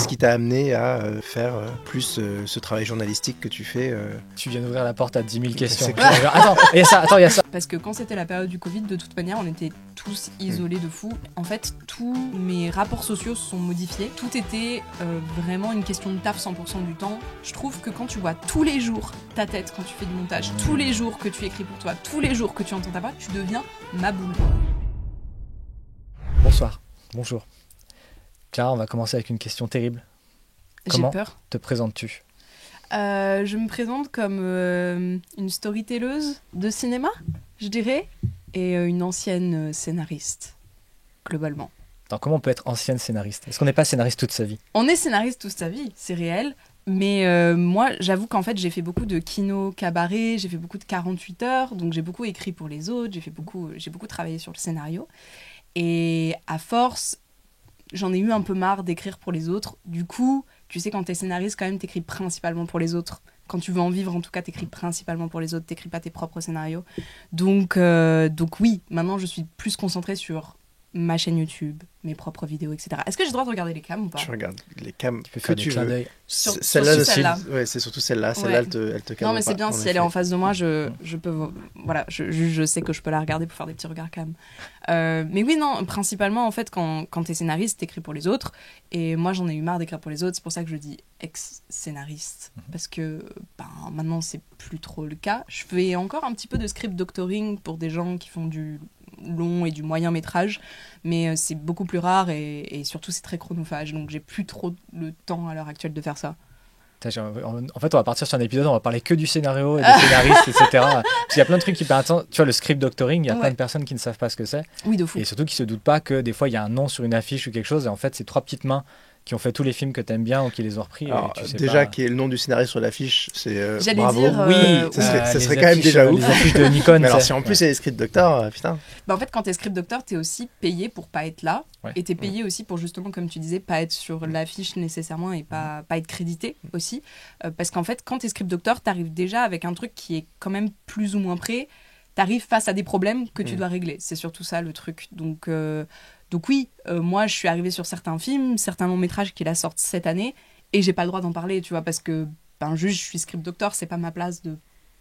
Qu'est-ce qui t'a amené à faire plus ce travail journalistique que tu fais Tu viens d'ouvrir la porte à 10 000 questions. C'est clair. Attends, il y a ça. Parce que quand c'était la période du Covid, de toute manière, on était tous isolés de fou. En fait, tous mes rapports sociaux se sont modifiés. Tout était vraiment une question de taf 100% du temps. Je trouve que quand tu vois tous les jours ta tête quand tu fais du montage, tous les jours que tu écris pour toi, tous les jours que tu entends ta voix, tu deviens ma boule. Bonsoir, bonjour. Clara, on va commencer avec une question terrible. Comment J'ai peur. te présentes-tu ? Je me présente comme une storytelleuse de cinéma, je dirais, et une ancienne scénariste, globalement. Attends, comment on peut être ancienne scénariste ? Est-ce qu'on n'est pas scénariste toute sa vie ? On est scénariste toute sa vie, c'est réel. Mais moi, j'avoue qu'en fait, j'ai fait beaucoup de kino cabaret, j'ai fait beaucoup de 48 heures, donc j'ai beaucoup écrit pour les autres, j'ai beaucoup travaillé sur le scénario. Et à force, j'en ai eu un peu marre d'écrire pour les autres. Du coup, tu sais, quand t'es scénariste, quand même, t'écris principalement pour les autres. Quand tu veux en vivre, en tout cas, t'écris principalement pour les autres, t'écris pas tes propres scénarios. Donc oui, maintenant, je suis plus concentrée sur ma chaîne YouTube, mes propres vidéos, etc. Est-ce que j'ai le droit de regarder les cams ou pas ? Tu regardes les cams Tu peux que faire des tu clins veux. d'œil. Celle-là, surtout celle-là. ouais, c'est surtout celle-là. Ouais. Celle-là, elle te calme Non, mais c'est pas, bien, en si elle effet. est en face de moi, je peux... Voilà, je sais que je peux la regarder pour faire des petits regards cam. Mais oui, non, principalement, en fait, quand t'es scénariste, t'écris pour les autres. Et moi, j'en ai eu marre d'écrire pour les autres. C'est pour ça que je dis ex-scénariste. Parce que maintenant, c'est plus trop le cas. Je fais encore un petit peu de script doctoring pour des gens qui font du long et du moyen métrage, mais c'est beaucoup plus rare et surtout c'est très chronophage, donc j'ai plus trop le temps à l'heure actuelle de faire ça. En fait, on va partir sur un épisode, on va parler que du scénario et des scénaristes, etc. Parce qu'il y a plein de trucs qui peuvent attendre. Tu vois, le script doctoring, il y a plein de personnes qui ne savent pas ce que c'est. Oui, de fou. Et surtout qui se doutent pas que des fois, il y a un nom sur une affiche ou quelque chose, et en fait, c'est 3 petites mains qui ont fait tous les films que t'aimes bien ou qui les ont repris. Alors, et tu sais déjà, pas... qui est le nom du scénariste sur l'affiche, c'est J'allais bravo. dire, Oui, ça les serait quand même affiches, déjà les ouf. affiches de Nikon. Mais alors, c'est- si en plus c'est les scripts docteurs, putain. En fait, quand t'es script doctor, t'es aussi payé pour pas être là. Ouais. Et t'es payé aussi pour, justement, comme tu disais, pas être sur l'affiche nécessairement et pas être crédité aussi. Parce qu'en fait, quand t'es script doctor, t'arrives déjà avec un truc qui est quand même plus ou moins prêt. T'arrives face à des problèmes que tu dois régler. C'est surtout ça le truc. Donc oui, moi, je suis arrivée sur certains films, certains longs métrages qui la sortent cette année, et j'ai pas le droit d'en parler, tu vois, parce que juste je suis script doctor, c'est pas ma place de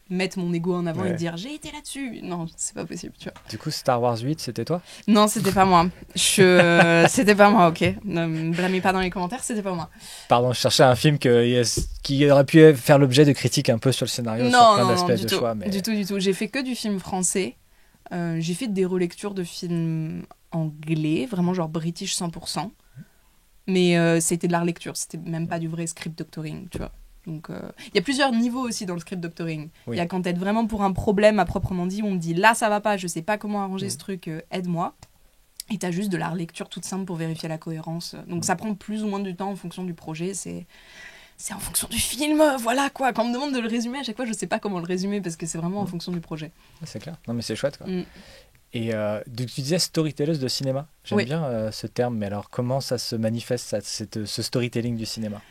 mettre mon ego en avant et de dire j'ai été là-dessus. Non, c'est pas possible, tu vois. Du coup, Star Wars 8, c'était toi ? Non, c'était pas moi. C'était pas moi, ok. Ne me blâmez pas dans les commentaires, c'était pas moi. Pardon, je cherchais un film qui aurait pu faire l'objet de critiques un peu sur le scénario, sur plein d'aspects du de tout. choix. Mais... Du tout. J'ai fait que du film français. J'ai fait des relectures de films anglais, vraiment genre British 100%. Mais c'était de la relecture, c'était même pas du vrai script doctoring, tu vois. Donc il y a plusieurs niveaux aussi dans le script doctoring. Il y a quand t'aides vraiment pour un problème à proprement dit, où on me dit là ça va pas, je sais pas comment arranger ce truc, aide-moi. Et t'as juste de la relecture toute simple pour vérifier la cohérence. Donc ça prend plus ou moins du temps en fonction du projet, c'est en fonction du film, voilà quoi. Quand on me demande de le résumer, à chaque fois je sais pas comment le résumer parce que c'est vraiment en fonction du projet. C'est clair, non mais c'est chouette quoi. Et donc tu disais storytelleuse de cinéma. J'aime bien ce terme, mais alors comment ça se manifeste, ce storytelling du cinéma ?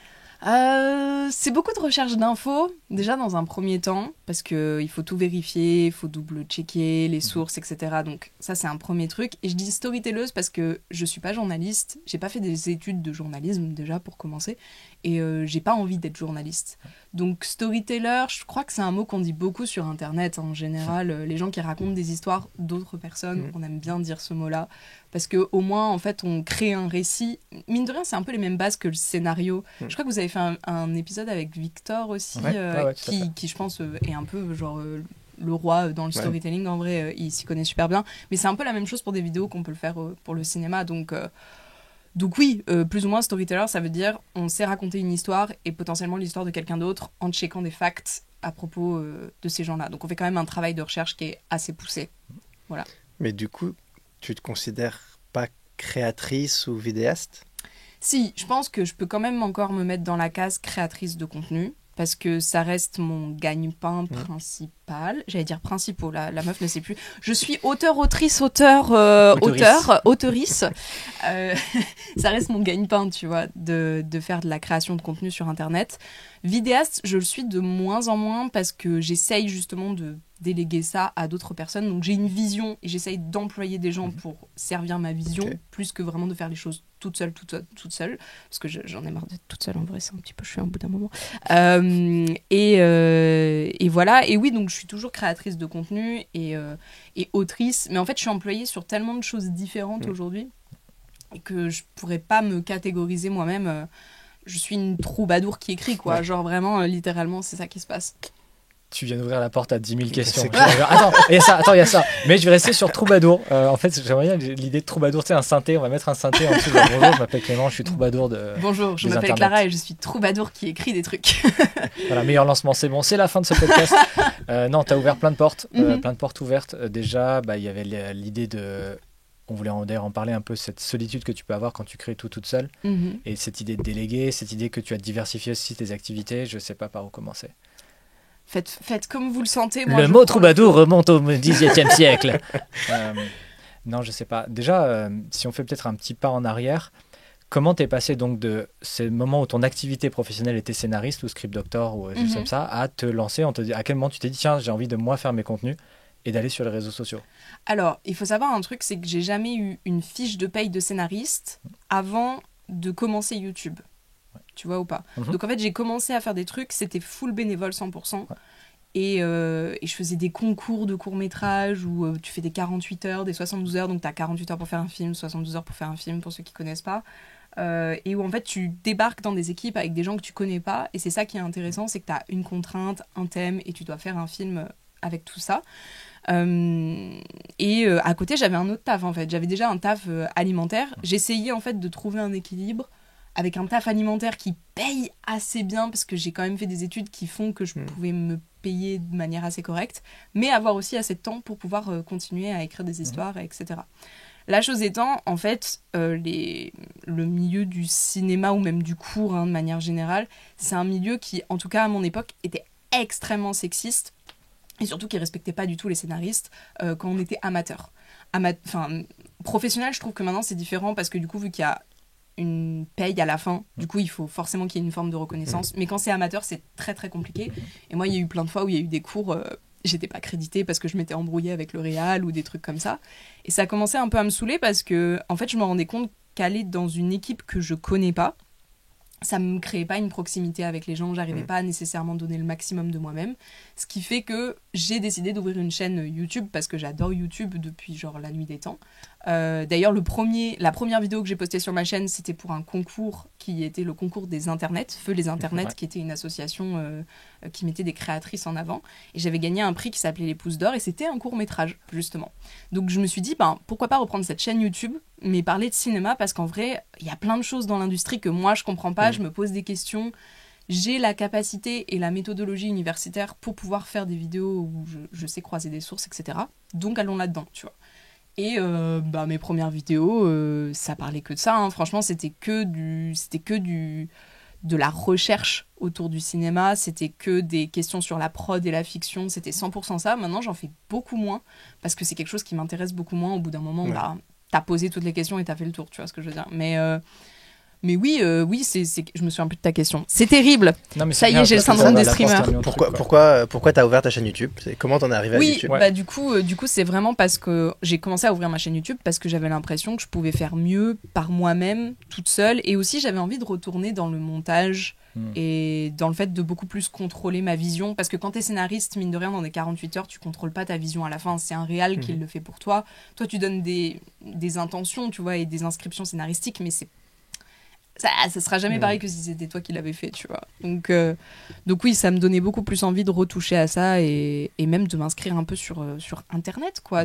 C'est beaucoup de recherche d'infos, déjà dans un premier temps, parce qu'il faut tout vérifier, il faut double-checker les sources, etc. Donc ça, c'est un premier truc. Et je dis storytelleuse parce que je suis pas journaliste, j'ai pas fait des études de journalisme déjà pour commencer, et j'ai pas envie d'être journaliste. Donc storyteller, je crois que c'est un mot qu'on dit beaucoup sur Internet en général. Les gens qui racontent des histoires d'autres personnes, on aime bien dire ce mot-là, parce qu'au moins, en fait, on crée un récit. Mine de rien, c'est un peu les mêmes bases que le scénario. Je crois que vous avez fait un épisode avec Victor aussi, qui je pense, est un peu genre... le roi dans le storytelling, en vrai, il s'y connaît super bien. Mais c'est un peu la même chose pour des vidéos qu'on peut le faire pour le cinéma. Donc oui, plus ou moins storyteller, ça veut dire on sait raconter une histoire et potentiellement l'histoire de quelqu'un d'autre en checkant des facts à propos de ces gens-là. Donc on fait quand même un travail de recherche qui est assez poussé. Voilà. Mais du coup, tu te considères pas créatrice ou vidéaste ? Si, je pense que je peux quand même encore me mettre dans la case créatrice de contenu parce que ça reste mon gagne-pain principal. j'allais dire principaux, la meuf ne sait plus. Je suis autrice. Ça reste mon gagne-pain, tu vois, de faire de la création de contenu sur Internet. Vidéaste, je le suis de moins en moins parce que j'essaye justement de déléguer ça à d'autres personnes. Donc j'ai une vision et j'essaye d'employer des gens pour servir ma vision, plus que vraiment de faire les choses toute seule. Parce que j'en ai marre d'être toute seule, en vrai, c'est un petit peu chiant au bout d'un moment. Et voilà. Et oui, donc je suis toujours créatrice de contenu et autrice. Mais en fait, je suis employée sur tellement de choses différentes aujourd'hui et que je pourrais pas me catégoriser moi-même. Je suis une troubadour qui écrit, quoi. Ouais. Genre vraiment, littéralement, c'est ça qui se passe. Tu viens d'ouvrir la porte à 10 000 questions. Attends, il y a ça. Mais je vais rester sur troubadour. En fait, j'aimerais bien l'idée de troubadour. Tu sais, un synthé, on va mettre un synthé en dessous. Bonjour, je m'appelle Clément, je suis troubadour de. Bonjour, je m'appelle Clara et je suis troubadour qui écrit des trucs. Voilà, meilleur lancement, c'est bon. C'est la fin de ce podcast. Non, tu as ouvert plein de portes, plein de portes ouvertes. Déjà, il y avait l'idée de. On voulait d'ailleurs en parler un peu, cette solitude que tu peux avoir quand tu crées tout toute seule. Et cette idée de déléguer, cette idée que tu as diversifié aussi tes activités. Je ne sais pas par où commencer. Faites comme vous le sentez. Moi, le mot troubadour remonte au XVIIIe siècle. Non, je sais pas. Déjà, si on fait peut-être un petit pas en arrière, comment t'es passé donc de ces moments où ton activité professionnelle était scénariste ou script doctor ou juste comme ça, à te lancer, à quel moment tu t'es dit tiens, j'ai envie de moi faire mes contenus et d'aller sur les réseaux sociaux? Alors, il faut savoir un truc, c'est que j'ai jamais eu une fiche de paye de scénariste avant de commencer YouTube. Tu vois ou pas? Donc en fait, j'ai commencé à faire des trucs, c'était full bénévole 100%. Et je faisais des concours de court-métrage où tu fais des 48 heures, des 72 heures, donc tu as 48 heures pour faire un film, 72 heures pour faire un film, pour ceux qui connaissent pas. Et où en fait, tu débarques dans des équipes avec des gens que tu connais pas. Et c'est ça qui est intéressant, c'est que tu as une contrainte, un thème, et tu dois faire un film avec tout ça. Et à côté, j'avais un autre taf en fait. J'avais déjà un taf alimentaire. J'essayais en fait de trouver un équilibre avec un taf alimentaire qui paye assez bien, parce que j'ai quand même fait des études qui font que je pouvais me payer de manière assez correcte, mais avoir aussi assez de temps pour pouvoir continuer à écrire des histoires, etc. La chose étant, en fait, le milieu du cinéma ou même du court, de manière générale, c'est un milieu qui, en tout cas à mon époque, était extrêmement sexiste, et surtout qui respectait pas du tout les scénaristes quand on était amateur. Professionnel, je trouve que maintenant c'est différent, parce que du coup, vu qu'il y a une paye à la fin, du coup il faut forcément qu'il y ait une forme de reconnaissance, mais quand c'est amateur c'est très très compliqué. Et moi il y a eu plein de fois où il y a eu des cours, j'étais pas créditée parce que je m'étais embrouillée avec le réal ou des trucs comme ça, et ça a commencé un peu à me saouler, parce que en fait je me rendais compte qu'aller dans une équipe que je connais pas, ça me créait pas une proximité avec les gens, j'arrivais pas à nécessairement donner le maximum de moi-même, ce qui fait que j'ai décidé d'ouvrir une chaîne YouTube, parce que j'adore YouTube depuis genre la nuit des temps. D'ailleurs la première vidéo que j'ai postée sur ma chaîne, c'était pour un concours qui était le concours des internets, Feu les internets, qui était une association qui mettait des créatrices en avant, et j'avais gagné un prix qui s'appelait les Pousses d'Or, et c'était un court-métrage justement. Donc je me suis dit pourquoi pas reprendre cette chaîne YouTube, mais parler de cinéma, parce qu'en vrai il y a plein de choses dans l'industrie que moi je comprends pas, je me pose des questions, j'ai la capacité et la méthodologie universitaire pour pouvoir faire des vidéos où je sais croiser des sources, etc. Donc allons là-dedans, tu vois. Et mes premières vidéos, ça parlait que de ça, hein. Franchement, c'était que de la recherche autour du cinéma, c'était que des questions sur la prod et la fiction, c'était 100% ça. Maintenant, j'en fais beaucoup moins, parce que c'est quelque chose qui m'intéresse beaucoup moins. Au bout d'un moment, t'as posé toutes les questions et t'as fait le tour, tu vois ce que je veux dire. Mais oui, je me souviens plus de ta question. C'est terrible. Non, mais ça y est, j'ai le syndrome des streamers. Pourquoi t'as ouvert ta chaîne YouTube? Comment t'en es arrivé à YouTube? Du coup, c'est vraiment parce que j'ai commencé à ouvrir ma chaîne YouTube parce que j'avais l'impression que je pouvais faire mieux par moi-même, toute seule. Et aussi, j'avais envie de retourner dans le montage et dans le fait de beaucoup plus contrôler ma vision. Parce que quand t'es scénariste, mine de rien, dans des 48 heures, tu contrôles pas ta vision à la fin. C'est un réal qui le fait pour toi. Toi, tu donnes des intentions, tu vois, et des inscriptions scénaristiques, mais ça sera jamais pareil que si c'était toi qui l'avais fait, tu vois. Donc oui, ça me donnait beaucoup plus envie de retoucher à ça, et même de m'inscrire un peu sur Internet, quoi,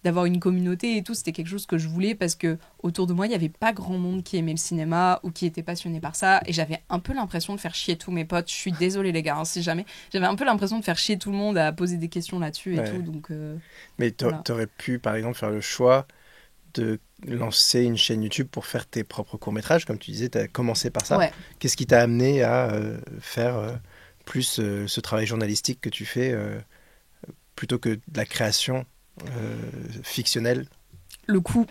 d'avoir une communauté et tout. C'était quelque chose que je voulais, parce que autour de moi, il y avait pas grand monde qui aimait le cinéma ou qui était passionné par ça, et j'avais un peu l'impression de faire chier tous mes potes. Je suis désolée les gars, hein, si jamais. J'avais un peu l'impression de faire chier tout le monde à poser des questions là-dessus et tout. Donc mais t'aurais pu par exemple faire le choix de lancer une chaîne YouTube pour faire tes propres courts-métrages, comme tu disais, tu as commencé par ça. Ouais. Qu'est-ce qui t'a amené à faire plus ce travail journalistique que tu fais plutôt que de la création fictionnelle? Le coût.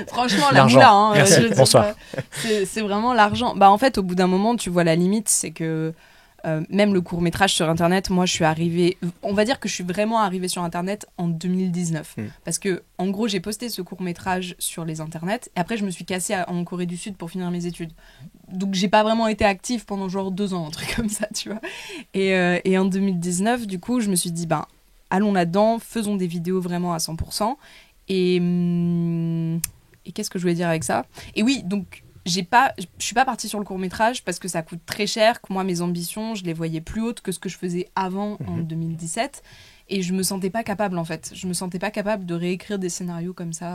Franchement, l'argent. Là, hein, merci, bonsoir. C'est vraiment l'argent. Bah, en fait, au bout d'un moment, tu vois la limite, c'est que même le court-métrage sur Internet, moi, je suis arrivée... On va dire que je suis vraiment arrivée sur Internet en 2019. Parce que, en gros, j'ai posté ce court-métrage sur les Internets, et après, je me suis cassée en Corée du Sud pour finir mes études. Donc, j'ai pas vraiment été active pendant genre 2 ans, un truc comme ça, tu vois. Et en 2019, du coup, je me suis dit, ben, allons là-dedans, faisons des vidéos vraiment à 100%. Et qu'est-ce que je voulais dire avec ça ? Et oui, donc je suis pas partie sur le court-métrage parce que ça coûte très cher, que moi mes ambitions, je les voyais plus hautes que ce que je faisais avant en 2017 et je me sentais pas capable en fait. Je me sentais pas capable de réécrire des scénarios comme ça,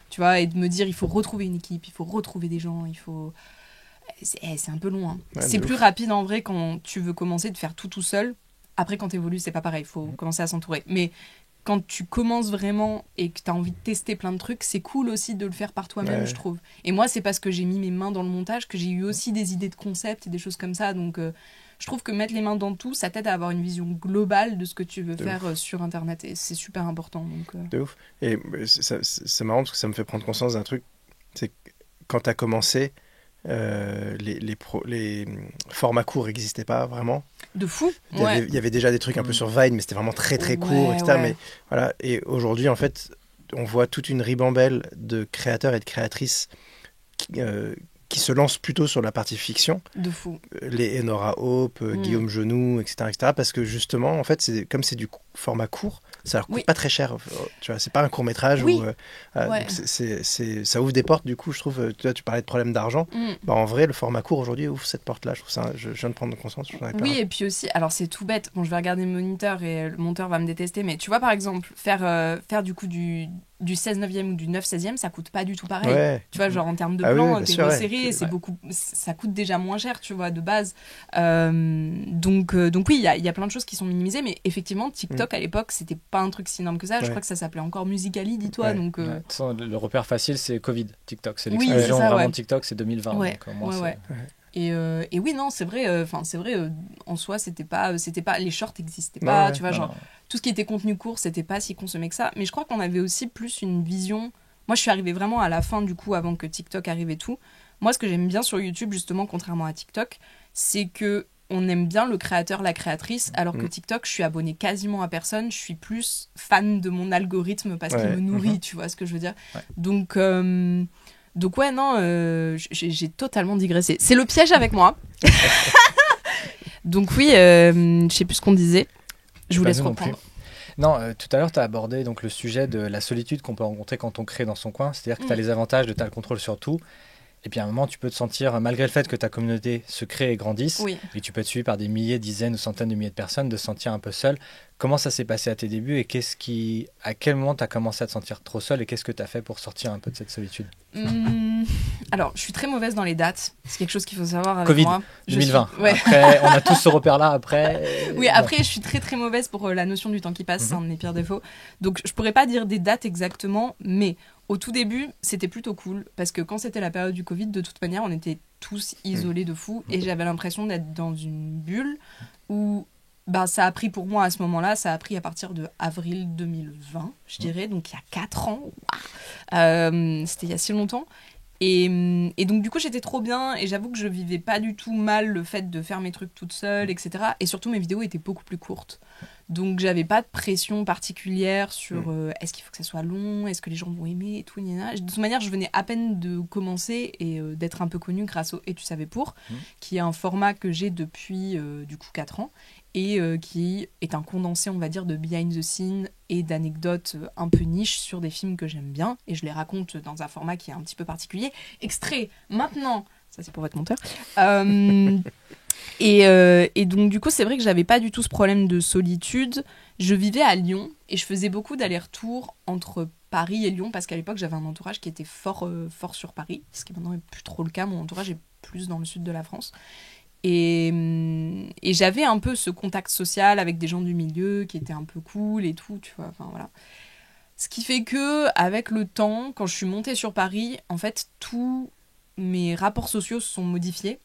tu vois, et de me dire il faut retrouver une équipe, il faut retrouver des gens, il faut... C'est un peu long, hein. C'est plus rapide en vrai quand tu veux commencer de faire tout seul. Après quand t'évolues, c'est pas pareil, il faut commencer à s'entourer. Mais quand tu commences vraiment et que tu as envie de tester plein de trucs, c'est cool aussi de le faire par toi-même, je trouve. Et moi, c'est parce que j'ai mis mes mains dans le montage que j'ai eu aussi des idées de concept et des choses comme ça. Donc, je trouve que mettre les mains dans tout, ça t'aide à avoir une vision globale de ce que tu veux faire sur Internet. Et c'est super important. Donc, De ouf. Et c'est marrant parce que ça me fait prendre conscience d'un truc. C'est que quand tu as commencé, les formats courts n'existaient pas vraiment. De fou. Il y avait déjà des trucs un peu sur Vine, mais c'était vraiment très très court, etc. Mais, voilà. Et aujourd'hui, en fait, on voit toute une ribambelle de créateurs et de créatrices qui se lancent plutôt sur la partie fiction. De fou. Les Enora Hope, Guillaume Genoux, etc., etc. Parce que justement, en fait, comme c'est du format court, ça leur coûte pas très cher. Tu vois, c'est pas un court métrage où donc ça ouvre des portes. Du coup, je trouve. Tu parlais de problème d'argent. Bah, en vrai, le format court aujourd'hui ouvre cette porte-là. Je trouve ça. Je viens de prendre conscience. Oui, et puis aussi, alors c'est tout bête. Bon, je vais regarder le moniteur et le monteur va me détester, mais tu vois, par exemple, faire du coup du 16/9e ou du 9/16e, ça coûte pas du tout pareil. Tu vois, genre en termes de plan, t'es resserré, ça coûte déjà moins cher, tu vois, de base. Donc oui, il y a plein de choses qui sont minimisées, mais effectivement, TikTok à l'époque, c'était pas un truc si énorme que ça. Je crois que ça s'appelait encore Musical.ly, dis-toi. Donc, le repère facile, c'est Covid, TikTok. C'est l'explosion vraiment TikTok, c'est 2020. Et oui, non, c'est vrai. En soi, c'était pas les shorts n'existaient pas. Tu vois, genre tout ce qui était contenu court, c'était pas si consommé que ça. Mais je crois qu'on avait aussi plus une vision. Moi, je suis arrivée vraiment à la fin du coup, avant que TikTok arrive et tout. Moi, ce que j'aime bien sur YouTube, justement, contrairement à TikTok, c'est que on aime bien le créateur, la créatrice, alors que TikTok, je suis abonnée quasiment à personne. Je suis plus fan de mon algorithme parce qu'il me nourrit. Tu vois ce que je veux dire ? Donc ouais, non, j'ai totalement digressé. C'est le piège avec moi. Donc oui, je sais plus ce qu'on disait. Je vous laisse reprendre. Non, tout à l'heure, tu as abordé donc, le sujet de la solitude qu'on peut rencontrer quand on crée dans son coin. C'est-à-dire que tu as les avantages de tu as le contrôle sur tout. Et puis à un moment, tu peux te sentir, malgré le fait que ta communauté se crée et grandisse, et tu peux être suivi par des milliers, dizaines ou centaines de milliers de personnes, de se sentir un peu seul. Comment ça s'est passé à tes débuts et à quel moment tu as commencé à te sentir trop seul et qu'est-ce que tu as fait pour sortir un peu de cette solitude ? Alors, je suis très mauvaise dans les dates. C'est quelque chose qu'il faut savoir avec Covid, moi. 2020. Après, on a tous ce repère-là après. Après, je suis très très mauvaise pour la notion du temps qui passe. C'est un de mes pires défauts. Donc, je pourrais pas dire des dates exactement, mais au tout début, c'était plutôt cool parce que quand c'était la période du Covid, de toute manière, on était tous isolés de fou et j'avais l'impression d'être dans une bulle où ça a pris pour moi à ce moment-là, ça a pris à partir de avril 2020, je dirais, donc il y a 4 ans. C'était il y a si longtemps. Et donc du coup j'étais trop bien et j'avoue que je vivais pas du tout mal le fait de faire mes trucs toute seule, etc. Et surtout mes vidéos étaient beaucoup plus courtes. Donc j'avais pas de pression particulière sur est-ce qu'il faut que ça soit long, est-ce que les gens vont aimer et tout. De toute manière je venais à peine de commencer et d'être un peu connue grâce au Et tu savais pour, qui est un format que j'ai depuis du coup 4 ans. Et qui est un condensé, on va dire, de behind the scene et d'anecdotes un peu niche sur des films que j'aime bien. Et je les raconte dans un format qui est un petit peu particulier. Extrait, maintenant, ça c'est pour votre monteur. Et donc du coup, c'est vrai que j'avais pas du tout ce problème de solitude. Je vivais à Lyon et je faisais beaucoup d'allers-retours entre Paris et Lyon parce qu'à l'époque, j'avais un entourage qui était fort sur Paris. Ce qui maintenant n'est plus trop le cas. Mon entourage est plus dans le sud de la France. Et j'avais un peu ce contact social avec des gens du milieu qui étaient un peu cool et tout, tu vois, enfin voilà. Ce qui fait que, avec le temps, quand je suis montée sur Paris, en fait, tous mes rapports sociaux se sont modifiés.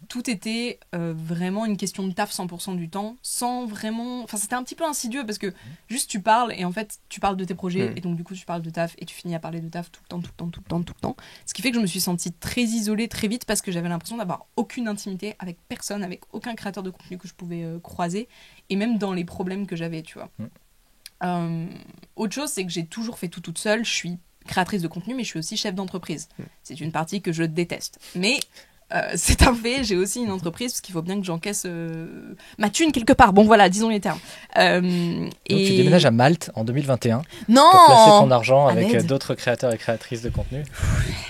tout était vraiment une question de taf 100% du temps, sans vraiment... Enfin, c'était un petit peu insidieux parce que juste tu parles et en fait, tu parles de tes projets et donc du coup, tu parles de taf et tu finis à parler de taf tout le temps. Ce qui fait que je me suis sentie très isolée très vite parce que j'avais l'impression d'avoir aucune intimité avec personne, avec aucun créateur de contenu que je pouvais croiser et même dans les problèmes que j'avais, tu vois. Autre chose, c'est que j'ai toujours fait tout toute seule. Je suis créatrice de contenu, mais je suis aussi chef d'entreprise. C'est une partie que je déteste. Mais... c'est un fait, j'ai aussi une entreprise parce qu'il faut bien que j'encaisse ma thune quelque part. Bon voilà, disons les termes. Donc tu déménages à Malte en 2021 non pour placer ton argent avec d'autres créateurs et créatrices de contenu.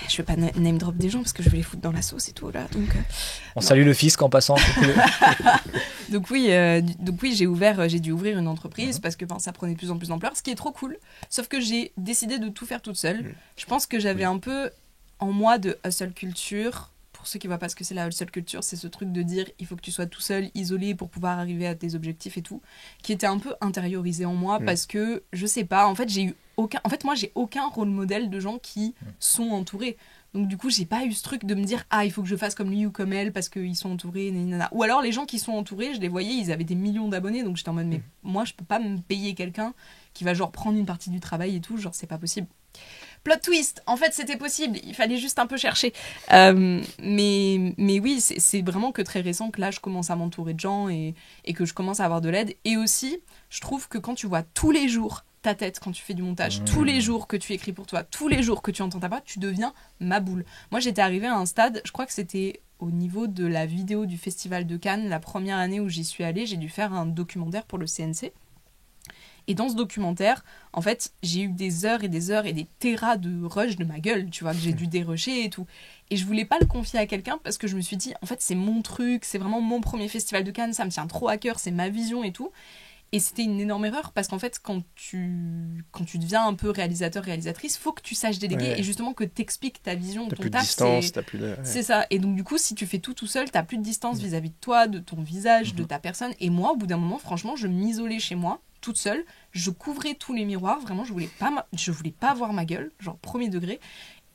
Je vais pas name drop des gens parce que je vais les foutre dans la sauce et tout là. Donc on salue le fisc en passant. donc oui, j'ai dû ouvrir une entreprise parce que ça prenait de plus en plus d'ampleur, ce qui est trop cool. Sauf que j'ai décidé de tout faire toute seule. Je pense que j'avais un peu en moi de hustle culture. Pour ceux qui ne voient pas ce que c'est la hustle culture, c'est ce truc de dire il faut que tu sois tout seul, isolé pour pouvoir arriver à tes objectifs et tout, qui était un peu intériorisé en moi parce que, je sais pas, en fait, moi, j'ai aucun rôle modèle de gens qui sont entourés. Donc du coup, j'ai pas eu ce truc de me dire il faut que je fasse comme lui ou comme elle parce qu'ils sont entourés, nanana. Ou alors les gens qui sont entourés, je les voyais, ils avaient des millions d'abonnés, donc j'étais en mode mais moi, je peux pas me payer quelqu'un qui va genre prendre une partie du travail et tout, genre c'est pas possible. Plot twist, en fait c'était possible, il fallait juste un peu chercher. Mais oui, c'est vraiment que très récent que là je commence à m'entourer de gens et que je commence à avoir de l'aide. Et aussi, je trouve que quand tu vois tous les jours ta tête, quand tu fais du montage, tous les jours que tu écris pour toi, tous les jours que tu entends ta voix, tu deviens ma boule. Moi j'étais arrivée à un stade, je crois que c'était au niveau de la vidéo du Festival de Cannes, la première année où j'y suis allée, j'ai dû faire un documentaire pour le CNC. Et dans ce documentaire, en fait, j'ai eu des heures et des terras de rush de ma gueule, tu vois, que j'ai dû dérusher et tout. Et je voulais pas le confier à quelqu'un parce que je me suis dit, en fait, c'est mon truc, c'est vraiment mon premier festival de Cannes, ça me tient trop à cœur, c'est ma vision et tout. Et c'était une énorme erreur parce qu'en fait, quand tu deviens un peu réalisateur, réalisatrice, faut que tu saches déléguer et justement que t'expliques ta vision, t'as ton plus taf. De distance, t'as plus de... C'est ça. Et donc, du coup, si tu fais tout seul, t'as plus de distance vis-à-vis de toi, de ton visage, de ta personne. Et moi, au bout d'un moment, franchement, je m'isolais chez moi, toute seule. Je couvrais tous les miroirs. Vraiment, je voulais pas voir ma gueule, genre premier degré.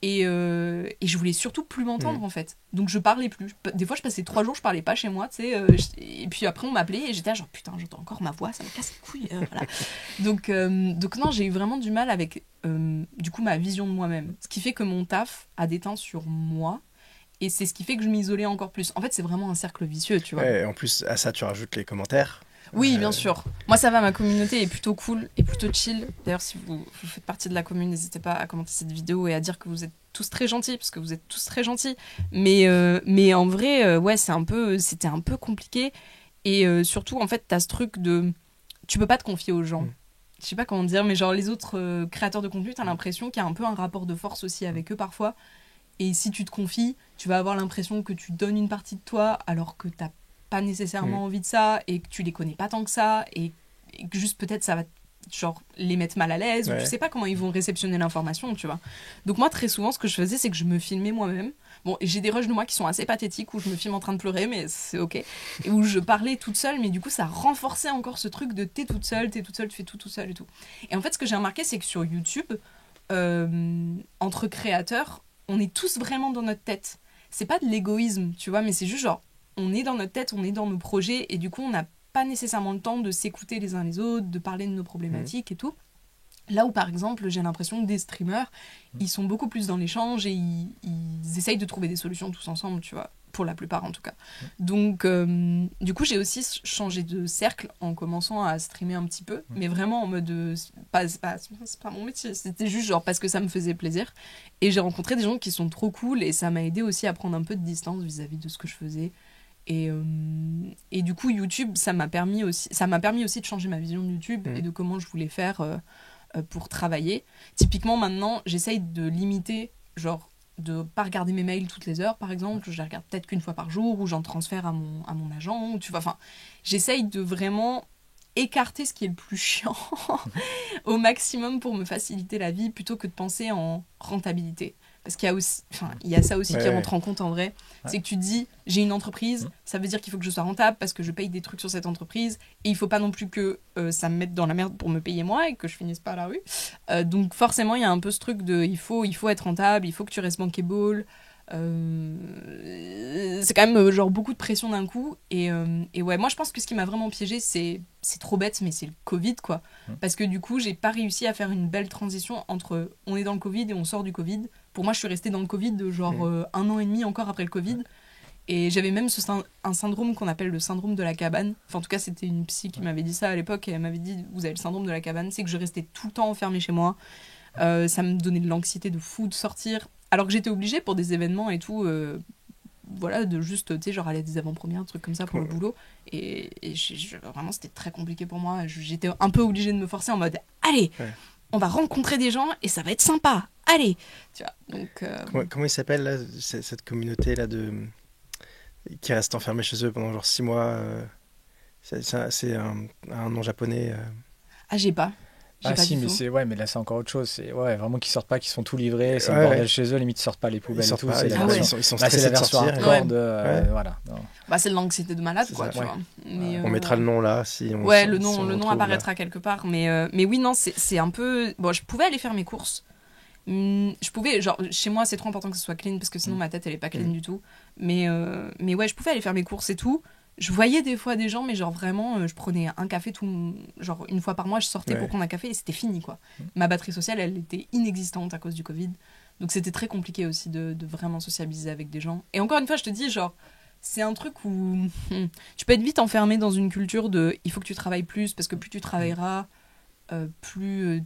Et je voulais surtout plus m'entendre en fait. Donc je parlais plus. Des fois je passais 3 jours, je parlais pas chez moi, tu sais. Et puis après on m'appelait et j'étais là genre putain j'entends encore ma voix, ça me casse les couilles. Voilà. Donc non, j'ai eu vraiment du mal avec du coup ma vision de moi-même. Ce qui fait que mon taf a déteint sur moi. Et c'est ce qui fait que je m'isolais encore plus. En fait c'est vraiment un cercle vicieux, tu vois. Ouais, et en plus à ça tu rajoutes les commentaires. Oui, bien sûr. Moi, ça va, ma communauté est plutôt cool et plutôt chill. D'ailleurs, si vous faites partie de la commune, n'hésitez pas à commenter cette vidéo et à dire que vous êtes tous très gentils, parce que vous êtes tous très gentils. Mais en vrai, ouais, c'était un peu compliqué. Et surtout, en fait, t'as ce truc de... Tu peux pas te confier aux gens. Je sais pas comment dire, mais genre, les autres créateurs de contenu, t'as l'impression qu'il y a un peu un rapport de force aussi avec eux, parfois. Et si tu te confies, tu vas avoir l'impression que tu donnes une partie de toi, alors que t'as pas nécessairement envie de ça et que tu les connais pas tant que ça et que juste peut-être ça va genre les mettre mal à l'aise ou tu sais pas comment ils vont réceptionner l'information, tu vois. Donc moi très souvent ce que je faisais c'est que je me filmais moi-même. Bon, j'ai des rushs de moi qui sont assez pathétiques où je me filme en train de pleurer mais c'est ok et où je parlais toute seule mais du coup ça renforçait encore ce truc de t'es toute seule, tu fais tout seul et tout. Et en fait ce que j'ai remarqué c'est que sur YouTube entre créateurs on est tous vraiment dans notre tête. C'est pas de l'égoïsme, tu vois, mais c'est juste genre on est dans notre tête, on est dans nos projets et du coup on n'a pas nécessairement le temps de s'écouter les uns les autres, de parler de nos problématiques et tout. Là où par exemple j'ai l'impression que des streamers ils sont beaucoup plus dans l'échange et ils essayent de trouver des solutions tous ensemble, tu vois, pour la plupart en tout cas. Donc du coup j'ai aussi changé de cercle en commençant à streamer un petit peu, mais vraiment en mode c'est pas mon métier, c'était juste genre parce que ça me faisait plaisir et j'ai rencontré des gens qui sont trop cool et ça m'a aidé aussi à prendre un peu de distance vis-à-vis de ce que je faisais. Et du coup YouTube ça m'a permis aussi de changer ma vision de YouTube et de comment je voulais faire pour travailler. Typiquement maintenant j'essaye de limiter, genre de pas regarder mes mails toutes les heures par exemple, je les regarde peut-être qu'une fois par jour ou j'en transfère à mon agent ou tu vois, enfin j'essaye de vraiment écarter ce qui est le plus chiant au maximum pour me faciliter la vie plutôt que de penser en rentabilité. Parce qu'il y a aussi, il y a ça aussi qui rentre en compte en vrai. C'est que tu te dis, j'ai une entreprise, ça veut dire qu'il faut que je sois rentable parce que je paye des trucs sur cette entreprise et il faut pas non plus que ça me mette dans la merde pour me payer moi et que je finisse pas à la rue. Donc forcément, il y a un peu ce truc de, il faut être rentable, il faut que tu restes bankable. c'est quand même genre beaucoup de pression d'un coup. Et ouais, moi je pense que ce qui m'a vraiment piégée, c'est trop bête, mais c'est le Covid, quoi. Parce que du coup, j'ai pas réussi à faire une belle transition entre on est dans le Covid et on sort du Covid. Pour moi, je suis restée dans le Covid genre 1 an et demi encore après le Covid. Et j'avais même un syndrome qu'on appelle le syndrome de la cabane. Enfin, en tout cas, c'était une psy qui m'avait dit ça à l'époque. Et elle m'avait dit, vous avez le syndrome de la cabane. C'est que je restais tout le temps enfermée chez moi. Ça me donnait de l'anxiété de fou de sortir. Alors que j'étais obligée pour des événements et tout, voilà, de juste, tu sais, genre aller à des avant-premières, un truc comme ça pour le boulot. Et vraiment, c'était très compliqué pour moi. J'étais un peu obligée de me forcer en mode, allez, on va rencontrer des gens et ça va être sympa. Allez, tu vois. Donc, comment il s'appelle, là, cette communauté-là qui reste enfermée chez eux pendant genre 6 mois c'est un nom japonais. Ah, j'ai pas. Ah si, mais là c'est encore autre chose. C'est vraiment qu'ils sortent pas, qu'ils sont tout livrés, c'est un bordel chez eux, limite ils sortent pas les poubelles et tout. Pas, ils sont stressés de sortir. Voilà. Bah, c'est de l'anxiété de malade, quoi, tu vois. Mais, on mettra le nom là si on. Ouais, le nom apparaîtra quelque part, mais oui, non, c'est un peu. Bon, je pouvais aller faire mes courses. Je pouvais, genre, chez moi c'est trop important que ce soit clean parce que sinon ma tête elle est pas clean du tout. Mais ouais, je pouvais aller faire mes courses et tout. Je voyais des fois des gens, mais genre vraiment, je prenais un café genre une fois par mois, je sortais pour prendre un café et c'était fini, quoi. Ma batterie sociale, elle était inexistante à cause du Covid. Donc c'était très compliqué aussi de vraiment sociabiliser avec des gens. Et encore une fois, je te dis, genre, c'est un truc où tu peux être vite enfermé dans une culture de il faut que tu travailles plus parce que plus tu travailleras, plus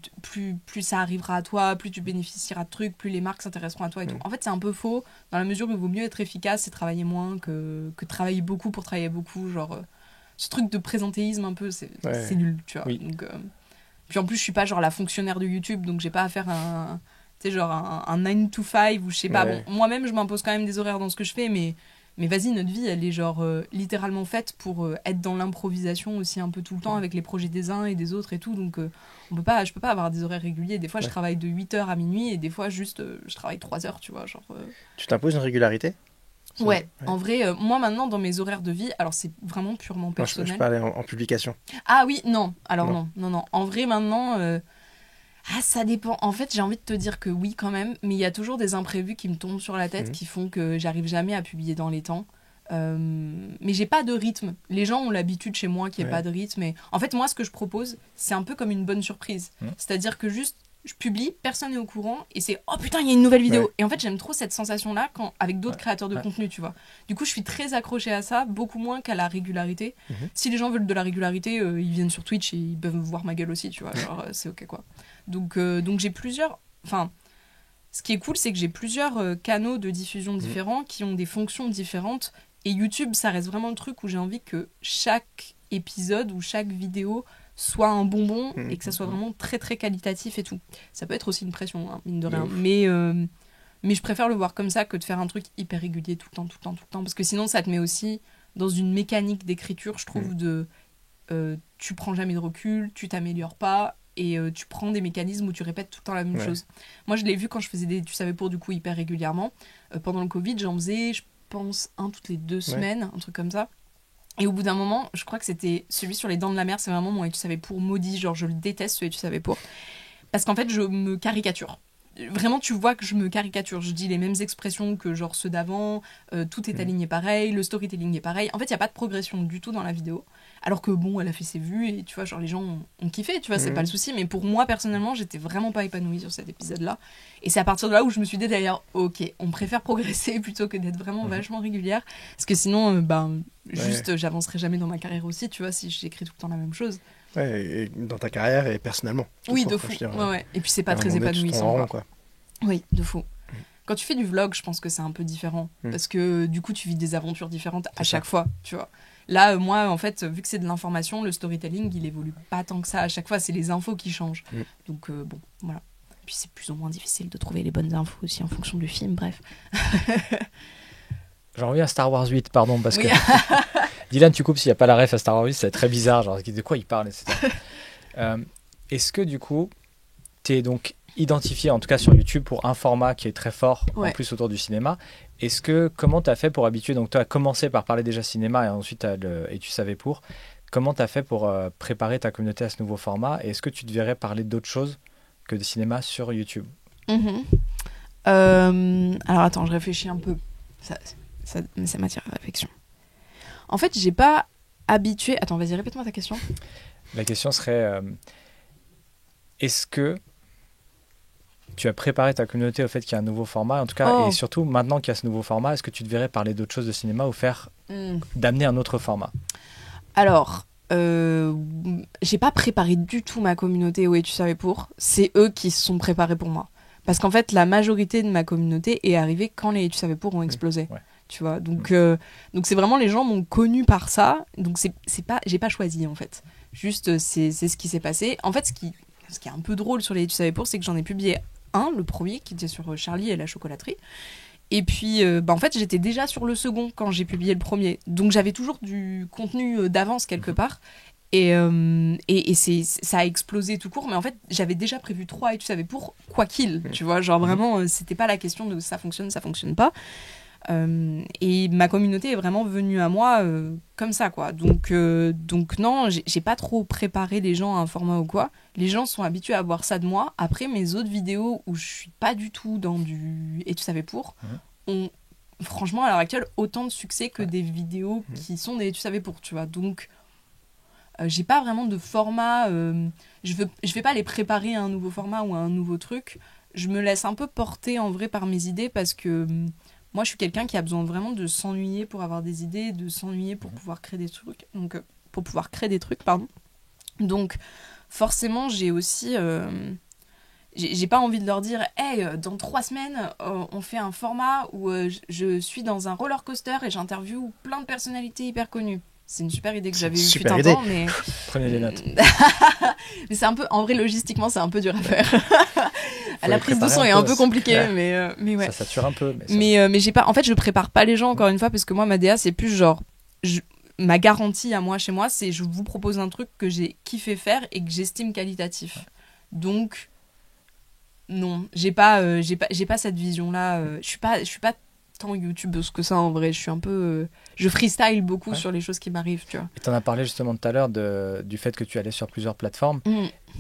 ça arrivera à toi, plus tu bénéficieras de trucs, plus les marques s'intéresseront à toi et tout. En fait, c'est un peu faux dans la mesure où il vaut mieux être efficace et travailler moins que travailler beaucoup pour travailler beaucoup. Genre, ce truc de présentéisme un peu, c'est nul, tu vois. Donc, puis en plus, je suis pas genre la fonctionnaire de YouTube, donc j'ai pas à faire un 9 to 5 ou je sais pas. Bon, moi-même, je m'impose quand même des horaires dans ce que je fais, mais vas-y, notre vie, elle est genre littéralement faite pour être dans l'improvisation aussi un peu tout le temps avec les projets des uns et des autres et tout. Donc, je peux pas avoir des horaires réguliers. Des fois, je travaille de 8h à minuit et des fois, juste, je travaille 3 heures, tu vois. Genre, Tu t'imposes une régularité ? Ouais, en vrai, moi maintenant, dans mes horaires de vie, alors c'est vraiment purement personnel. Je parlais en publication. Ah oui, non. Alors non. En vrai, maintenant... ça dépend. En fait, j'ai envie de te dire que oui, quand même. Mais il y a toujours des imprévus qui me tombent sur la tête qui font que j'arrive jamais à publier dans les temps. Mais j'ai pas de rythme. Les gens ont l'habitude chez moi qu'il n'y ait pas de rythme. Et... En fait, moi, ce que je propose, c'est un peu comme une bonne surprise. C'est-à-dire que juste, je publie, personne n'est au courant. Et c'est, oh putain, il y a une nouvelle vidéo. Et en fait, j'aime trop cette sensation-là avec d'autres créateurs de contenu, tu vois. Du coup, je suis très accrochée à ça, beaucoup moins qu'à la régularité. Si les gens veulent de la régularité, ils viennent sur Twitch et ils peuvent voir ma gueule aussi, tu vois. Genre, c'est ok, quoi. Donc j'ai plusieurs... Enfin, ce qui est cool, c'est que j'ai plusieurs canaux de diffusion différents qui ont des fonctions différentes. Et YouTube, ça reste vraiment le truc où j'ai envie que chaque épisode ou chaque vidéo soit un bonbon et que ça soit vraiment très très qualitatif et tout. Ça peut être aussi une pression, hein, mine de rien. Mais je préfère le voir comme ça que de faire un truc hyper régulier tout le temps. Parce que sinon, ça te met aussi dans une mécanique d'écriture, je trouve, tu prends jamais de recul, tu t'améliores pas... Et tu prends des mécanismes où tu répètes tout le temps la même chose. Moi, je l'ai vu quand je faisais des Tu savais pour, du coup, hyper régulièrement. Pendant le Covid, j'en faisais, je pense, 1 toutes les 2 semaines, un truc comme ça. Et au bout d'un moment, je crois que c'était celui sur les dents de la mer, c'est vraiment mon Et tu savais pour maudit. Genre, je le déteste, ce Et tu savais pour. Parce qu'en fait, je me caricature. Vraiment, tu vois que je me caricature. Je dis les mêmes expressions que genre ceux d'avant. Tout est aligné pareil. Le storytelling est pareil. En fait, il n'y a pas de progression du tout dans la vidéo. Alors que bon, elle a fait ses vues et tu vois, genre les gens ont kiffé, tu vois, c'est pas le souci. Mais pour moi, personnellement, j'étais vraiment pas épanouie sur cet épisode-là. Et c'est à partir de là où je me suis dit d'ailleurs, ok, on préfère progresser plutôt que d'être vraiment vachement régulière. Parce que sinon, j'avancerai jamais dans ma carrière aussi, tu vois, si j'écris tout le temps la même chose. Ouais, et dans ta carrière et personnellement. Oui, de fou. Ouais. Et puis c'est pas très épanouissant. Quoi. Oui, de fou. Quand tu fais du vlog, je pense que c'est un peu différent. Parce que du coup, tu vis des aventures différentes à chaque fois, tu vois. Là, moi, en fait, vu que c'est de l'information, le storytelling, il évolue pas tant que ça. À chaque fois, c'est les infos qui changent. Donc, bon, voilà. Puis c'est plus ou moins difficile de trouver les bonnes infos aussi en fonction du film, bref. J'en reviens à Star Wars 8, pardon, parce que... Dylan, tu coupes s'il n'y a pas la ref à Star Wars 8, c'est très bizarre, genre de quoi il parle, etc. Est-ce que, du coup, tu es donc identifié, en tout cas sur YouTube, pour un format qui est très fort, en plus autour du cinéma. Comment tu as fait pour habituer, donc tu as commencé par parler déjà cinéma et ensuite Et tu savais pour, comment tu as fait pour préparer ta communauté à ce nouveau format et est-ce que tu te verrais parler d'autre chose que de cinéma sur YouTube? Alors attends, je réfléchis un peu. ça m'attire à la réflexion. En fait, j'ai pas habitué... Attends, vas-y, répète-moi ta question. La question serait, est-ce que tu as préparé ta communauté au fait qu'il y a un nouveau format, en tout cas, et surtout, maintenant qu'il y a ce nouveau format, est-ce que tu te verrais parler d'autres choses de cinéma ou d'amener un autre format ? Alors, j'ai pas préparé du tout ma communauté au Et tu savais pour. C'est eux qui se sont préparés pour moi. Parce qu'en fait, la majorité de ma communauté est arrivée quand les Et tu savais pour ont explosé. Ouais. Tu vois, donc c'est vraiment, les gens m'ont connu par ça. Donc j'ai pas choisi en fait. Juste, c'est ce qui s'est passé. En fait, ce qui est un peu drôle sur les Et tu savais pour, c'est que j'en ai publié le premier qui était sur Charlie et la chocolaterie. Et puis, en fait, j'étais déjà sur le second quand j'ai publié le premier. Donc, j'avais toujours du contenu d'avance quelque part. Et ça a explosé tout court. Mais en fait, j'avais déjà prévu 3 Et tu savais pour quoi qu'il. Tu vois, genre vraiment, c'était pas la question de ça fonctionne pas. Et ma communauté est vraiment venue à moi comme ça, quoi. Donc non, j'ai pas trop préparé les gens à un format ou quoi. Les gens sont habitués à voir ça de moi. Après, mes autres vidéos où je suis pas du tout dans du Et tu savais pour, ont franchement à l'heure actuelle autant de succès que des vidéos qui sont des Et tu savais pour, tu vois. Donc j'ai pas vraiment de format. Je vais pas les préparer à un nouveau format ou à un nouveau truc. Je me laisse un peu porter en vrai par mes idées parce que moi, je suis quelqu'un qui a besoin vraiment de s'ennuyer pour avoir des idées, de s'ennuyer pour pouvoir créer des trucs. Donc, forcément, j'ai aussi... j'ai pas envie de leur dire « Hey, dans 3 semaines, on fait un format où je suis dans un roller coaster et j'interviewe plein de personnalités hyper connues. » C'est une super idée que j'avais eue fut un temps, mais... Prenez des notes. Mais c'est un peu... En vrai, logistiquement, c'est un peu dur à faire. La prise de son est un peu compliquée, mais ouais. Ça sature un peu. Mais j'ai pas... En fait, je prépare pas les gens, encore une fois, parce que moi, ma DA, c'est plus genre... Ma garantie à moi, chez moi, c'est je vous propose un truc que j'ai kiffé faire et que j'estime qualitatif. Donc, non. J'ai pas cette vision-là. Je suis pas tant youtubeuse que ça, en vrai. Je suis un peu... je freestyle beaucoup sur les choses qui m'arrivent, tu vois. Et t'en as parlé justement tout à l'heure du fait que tu allais sur plusieurs plateformes.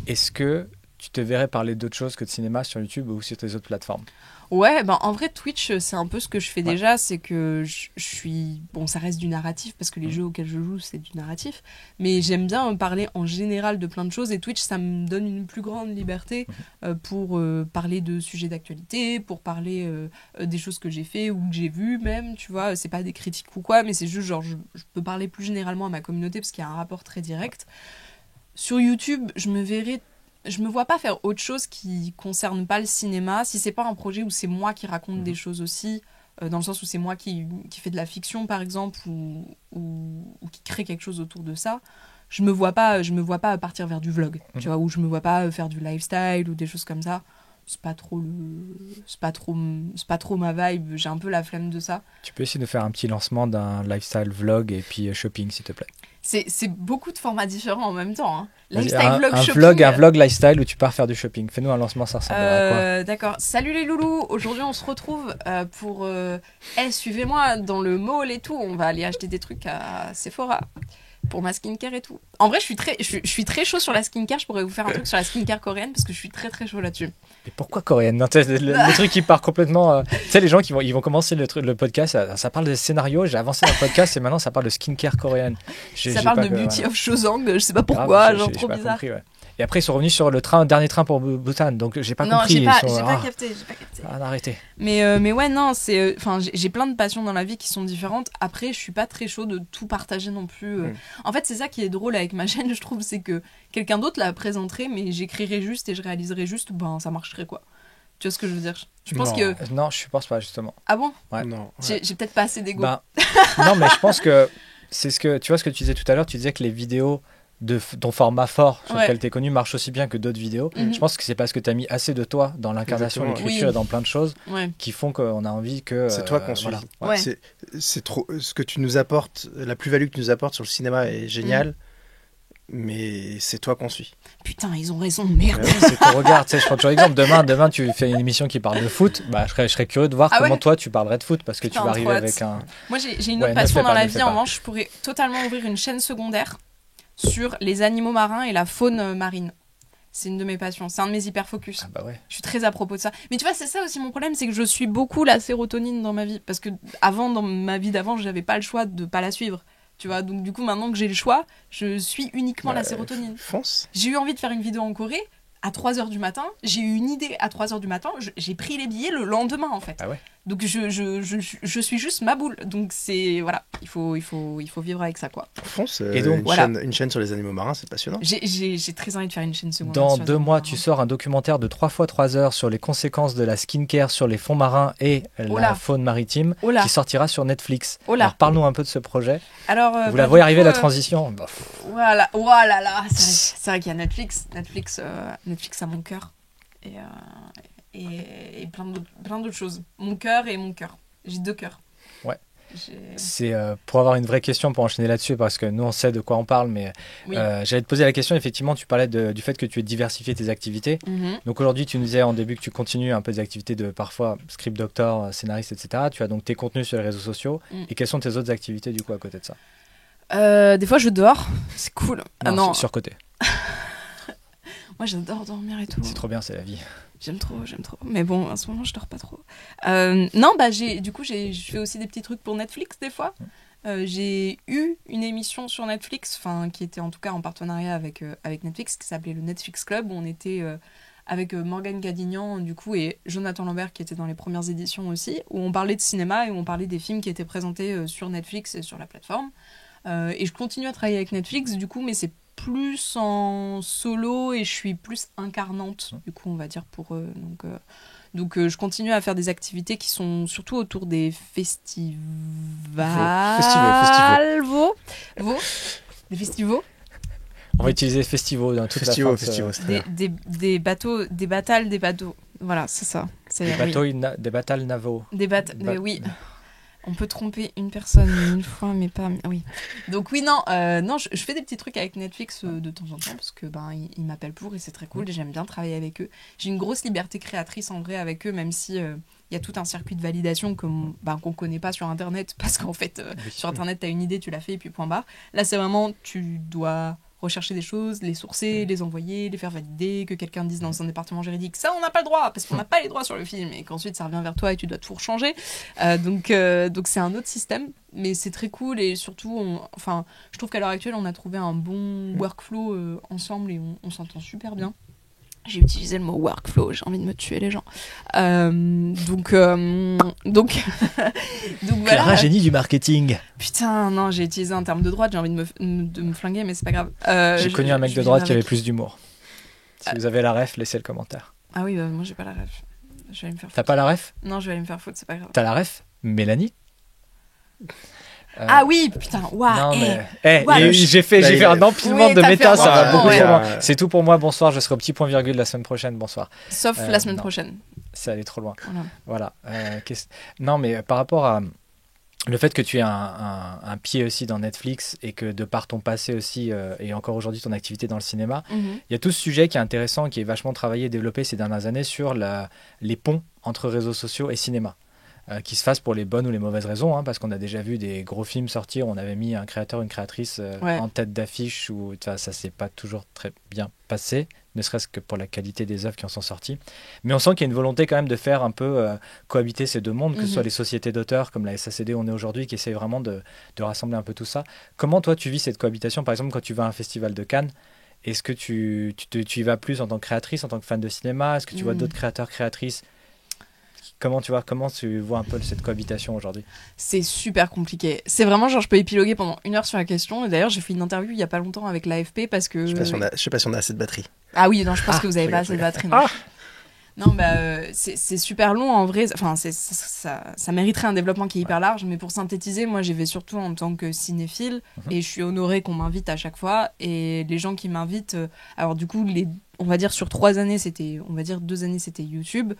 Est-ce que tu te verrais parler d'autre chose que de cinéma sur YouTube ou sur tes autres plateformes ? Ouais, en vrai, Twitch, c'est un peu ce que je fais déjà. C'est que je suis... Bon, ça reste du narratif, parce que les jeux auxquels je joue, c'est du narratif. Mais j'aime bien parler en général de plein de choses. Et Twitch, ça me donne une plus grande liberté pour parler de sujets d'actualité, pour parler des choses que j'ai fait ou que j'ai vues même, tu vois. C'est pas des critiques ou quoi, mais c'est juste genre, je peux parler plus généralement à ma communauté, parce qu'il y a un rapport très direct. Sur YouTube, je me vois pas faire autre chose qui concerne pas le cinéma, si c'est pas un projet où c'est moi qui raconte des choses aussi, dans le sens où c'est moi qui fait de la fiction par exemple, ou qui crée quelque chose autour de ça. Je me vois pas partir vers du vlog, tu vois, ou je me vois pas faire du lifestyle ou des choses comme ça. C'est pas trop ma vibe, j'ai un peu la flemme de ça. Tu peux essayer de faire un petit lancement d'un lifestyle vlog et puis shopping, s'il te plaît. C'est beaucoup de formats différents en même temps, hein. Lifestyle, vlog, shopping. Un vlog lifestyle où tu pars faire du shopping. Fais-nous un lancement, ça ressemble à quoi ? D'accord. Salut les loulous. Aujourd'hui, on se retrouve pour... suivez-moi dans le mall et tout. On va aller acheter des trucs à Sephora pour ma skincare et tout. En vrai, je suis très chaud sur la skincare. Je pourrais vous faire un truc sur la skincare coréenne parce que je suis très très chaud là-dessus. Et pourquoi coréenne ? Non, le truc qui part complètement... Tu sais, les gens qui vont commencer le podcast, ça parle de scénario, j'ai avancé dans le podcast et maintenant ça parle de skincare coréenne. Ça parle de Beauty of Shozang, je sais pas pourquoi, genre trop bizarre. Compris, ouais. Et après, ils sont revenus sur le dernier train pour Bhutan, donc j'ai pas compris. Non, j'ai pas capté. Arrêtez. Mais ouais, non, c'est... Enfin, j'ai plein de passions dans la vie qui sont différentes. Après, je suis pas très chaud de tout partager non plus. En fait, c'est ça qui est drôle avec ma chaîne, je trouve, c'est que quelqu'un d'autre la présenterait, mais j'écrirais juste et je réaliserais juste, ça marcherait, quoi. Tu vois ce que je veux dire ? Tu penses que... Non, je pense pas, justement. Ah bon ? Ouais. Non. J'ai peut-être pas assez d'ego. Non, mais je pense que c'est tu vois ce que tu disais tout à l'heure, tu disais que les vidéos de ton format fort sur lequel tu es connu marche aussi bien que d'autres vidéos. Je pense que c'est parce que tu as mis assez de toi dans l'incarnation, l'écriture et dans plein de choses qui font qu'on a envie que... C'est toi qu'on suit. Voilà. C'est trop... Ce que tu nous apportes, la plus-value que tu nous apportes sur le cinéma est géniale, mais c'est toi qu'on suit. Putain, ils ont raison, merde. C'est ton regard, tu sais, je prends toujours l'exemple. Demain, tu fais une émission qui parle de foot, je serais curieux de voir comment toi tu parlerais de foot, parce que tu vas arriver avec un... Moi, j'ai une autre passion dans la vie, en revanche, je pourrais totalement ouvrir une chaîne secondaire sur les animaux marins et la faune marine. C'est une de mes passions. C'est un de mes hyper-focus. Ah bah ouais. Je suis très à propos de ça. Mais tu vois, c'est ça aussi mon problème, c'est que je suis beaucoup la sérotonine dans ma vie. Parce que dans ma vie d'avant, j'avais pas le choix de pas la suivre. Tu vois, donc du coup, maintenant que j'ai le choix, je suis uniquement la sérotonine. Fonce. J'ai eu envie de faire une vidéo en Corée à 3h du matin. J'ai eu une idée à 3h du matin. J'ai pris les billets le lendemain, en fait. Ah ouais. Donc je suis juste ma boule. Donc c'est voilà, il faut vivre avec ça, quoi. Fonce. Et donc une chaîne sur les animaux marins, c'est passionnant. J'ai très envie de faire une chaîne secondaire. Dans 2 mois, tu sors un documentaire de 3 fois 3 heures sur les conséquences de la skincare sur les fonds marins et la faune maritime qui sortira sur Netflix. Alors parle-nous un peu de ce projet. Alors vous la voyez arriver la transition. Voilà, oh là là, c'est vrai qu'il y a Netflix à mon cœur. Et plein d'autres choses. Mon cœur et mon cœur. J'ai 2 cœurs. Ouais. C'est pour avoir une vraie question, pour enchaîner là-dessus, parce que nous on sait de quoi on parle, mais oui. J'allais te poser la question. Effectivement, tu parlais du fait que tu aies diversifié tes activités. Donc aujourd'hui, tu nous disais en début que tu continues un peu des activités de parfois script doctor, scénariste, etc. Tu as donc tes contenus sur les réseaux sociaux. Et quelles sont tes autres activités du coup à côté de ça? Des fois je dors, c'est cool. Non. Surcoté. Moi j'adore dormir et tout. C'est trop bien, c'est la vie. J'aime trop. Mais bon, en ce moment, je dors pas trop. Non, je fais aussi des petits trucs pour Netflix, des fois. J'ai eu une émission sur Netflix, qui était en tout cas en partenariat avec Netflix, qui s'appelait le Netflix Club, où on était avec Morgane Gadignan, du coup, et Jonathan Lambert, qui était dans les premières éditions aussi, où on parlait de cinéma et où on parlait des films qui étaient présentés sur Netflix et sur la plateforme. Et je continue à travailler avec Netflix, du coup, mais c'est plus en solo et je suis plus incarnante, du coup, on va dire, pour eux. Donc je continue à faire des activités qui sont surtout autour des festivals. Des festivals. On va utiliser festivals dans toute la France. Des bateaux, des battales, des bateaux. Voilà, c'est ça. Des battles navaux. Oui. On peut tromper une personne une fois, mais pas... Oui. Donc oui, non, je fais des petits trucs avec Netflix de temps en temps, parce que ils m'appellent pour, et c'est très cool, et j'aime bien travailler avec eux. J'ai une grosse liberté créatrice en vrai avec eux, même si y a tout un circuit de validation qu'on connaît pas sur Internet, parce qu'en fait, sur Internet, t'as une idée, tu l'as fait, et puis point barre. Là, c'est vraiment, tu dois rechercher des choses, les sourcer, les envoyer, les faire valider, que quelqu'un dise dans un département juridique ça on n'a pas le droit parce qu'on n'a pas les droits sur le film, et qu'ensuite ça revient vers toi et tu dois tout rechanger. Donc c'est un autre système, mais c'est très cool, et surtout je trouve qu'à l'heure actuelle on a trouvé un bon workflow ensemble, et on s'entend super bien. J'ai utilisé le mot workflow, j'ai envie de me tuer les gens. Donc voilà. Clara, génie du marketing. Putain, non, j'ai utilisé un terme de droite, j'ai envie de me flinguer, mais c'est pas grave. J'ai connu un mec de droite qui avait plus d'humour. Si vous avez la ref, laissez le commentaire. Ah oui, moi j'ai pas la ref. Je vais aller me faire foutre. T'as pas la ref? Non, je vais aller me faire foutre, c'est pas grave. T'as la ref? Mélanie? Ah oui, putain, waouh. J'ai fait un empilement de méta, ça va beaucoup trop loin. Ouais. C'est tout pour moi, bonsoir, je serai au petit point virgule la semaine prochaine, bonsoir. Sauf la semaine prochaine. Ça allait trop loin. Voilà. Non, mais par rapport à le fait que tu aies un pied aussi dans Netflix, et que de par ton passé aussi, et encore aujourd'hui ton activité dans le cinéma, il y a tout ce sujet qui est intéressant, qui est vachement travaillé et développé ces dernières années sur les ponts entre réseaux sociaux et cinéma. Qui se fassent pour les bonnes ou les mauvaises raisons, parce qu'on a déjà vu des gros films sortir, on avait mis un créateur, une créatrice en tête d'affiche, où ça s'est pas toujours très bien passé, ne serait-ce que pour la qualité des œuvres qui en sont sorties. Mais on sent qu'il y a une volonté quand même de faire un peu cohabiter ces deux mondes, que ce soit les sociétés d'auteurs comme la SACD on est aujourd'hui, qui essayent vraiment de rassembler un peu tout ça. Comment toi tu vis cette cohabitation, par exemple quand tu vas à un festival de Cannes? Est-ce que tu y vas plus en tant que créatrice, en tant que fan de cinéma? Est-ce que tu vois d'autres créateurs, créatrices? Comment tu vois un peu cette cohabitation aujourd'hui? C'est super compliqué. C'est vraiment genre je peux épiloguer pendant 1 heure sur la question. Et d'ailleurs j'ai fait une interview il y a pas longtemps avec l'AFP parce que... Je sais pas si on a assez de batterie. Ah oui, non, je pense que vous avez pas assez de batterie. Non, c'est super long en vrai. Enfin, ça mériterait un développement qui est hyper large. Mais pour synthétiser, moi j'y vais surtout en tant que cinéphile. Et je suis honorée qu'on m'invite à chaque fois. Et les gens qui m'invitent... alors du coup, on va dire sur 3 années, on va dire 2 années, c'était YouTube.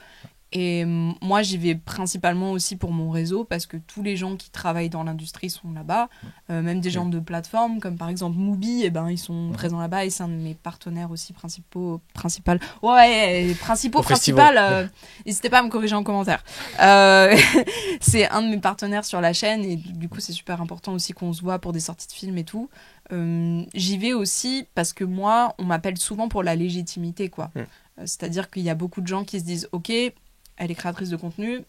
Et moi, j'y vais principalement aussi pour mon réseau, parce que tous les gens qui travaillent dans l'industrie sont là-bas. Même des gens de plateformes, comme par exemple Mubi, eh ben, ils sont présents là-bas. Et c'est un de mes partenaires aussi principaux. N'hésitez pas à me corriger en commentaire. C'est un de mes partenaires sur la chaîne. Et du coup, c'est super important aussi qu'on se voit pour des sorties de films et tout. J'y vais aussi parce que moi, on m'appelle souvent pour la légitimité, quoi. C'est-à-dire qu'il y a beaucoup de gens qui se disent « Ok, elle est créatrice de contenu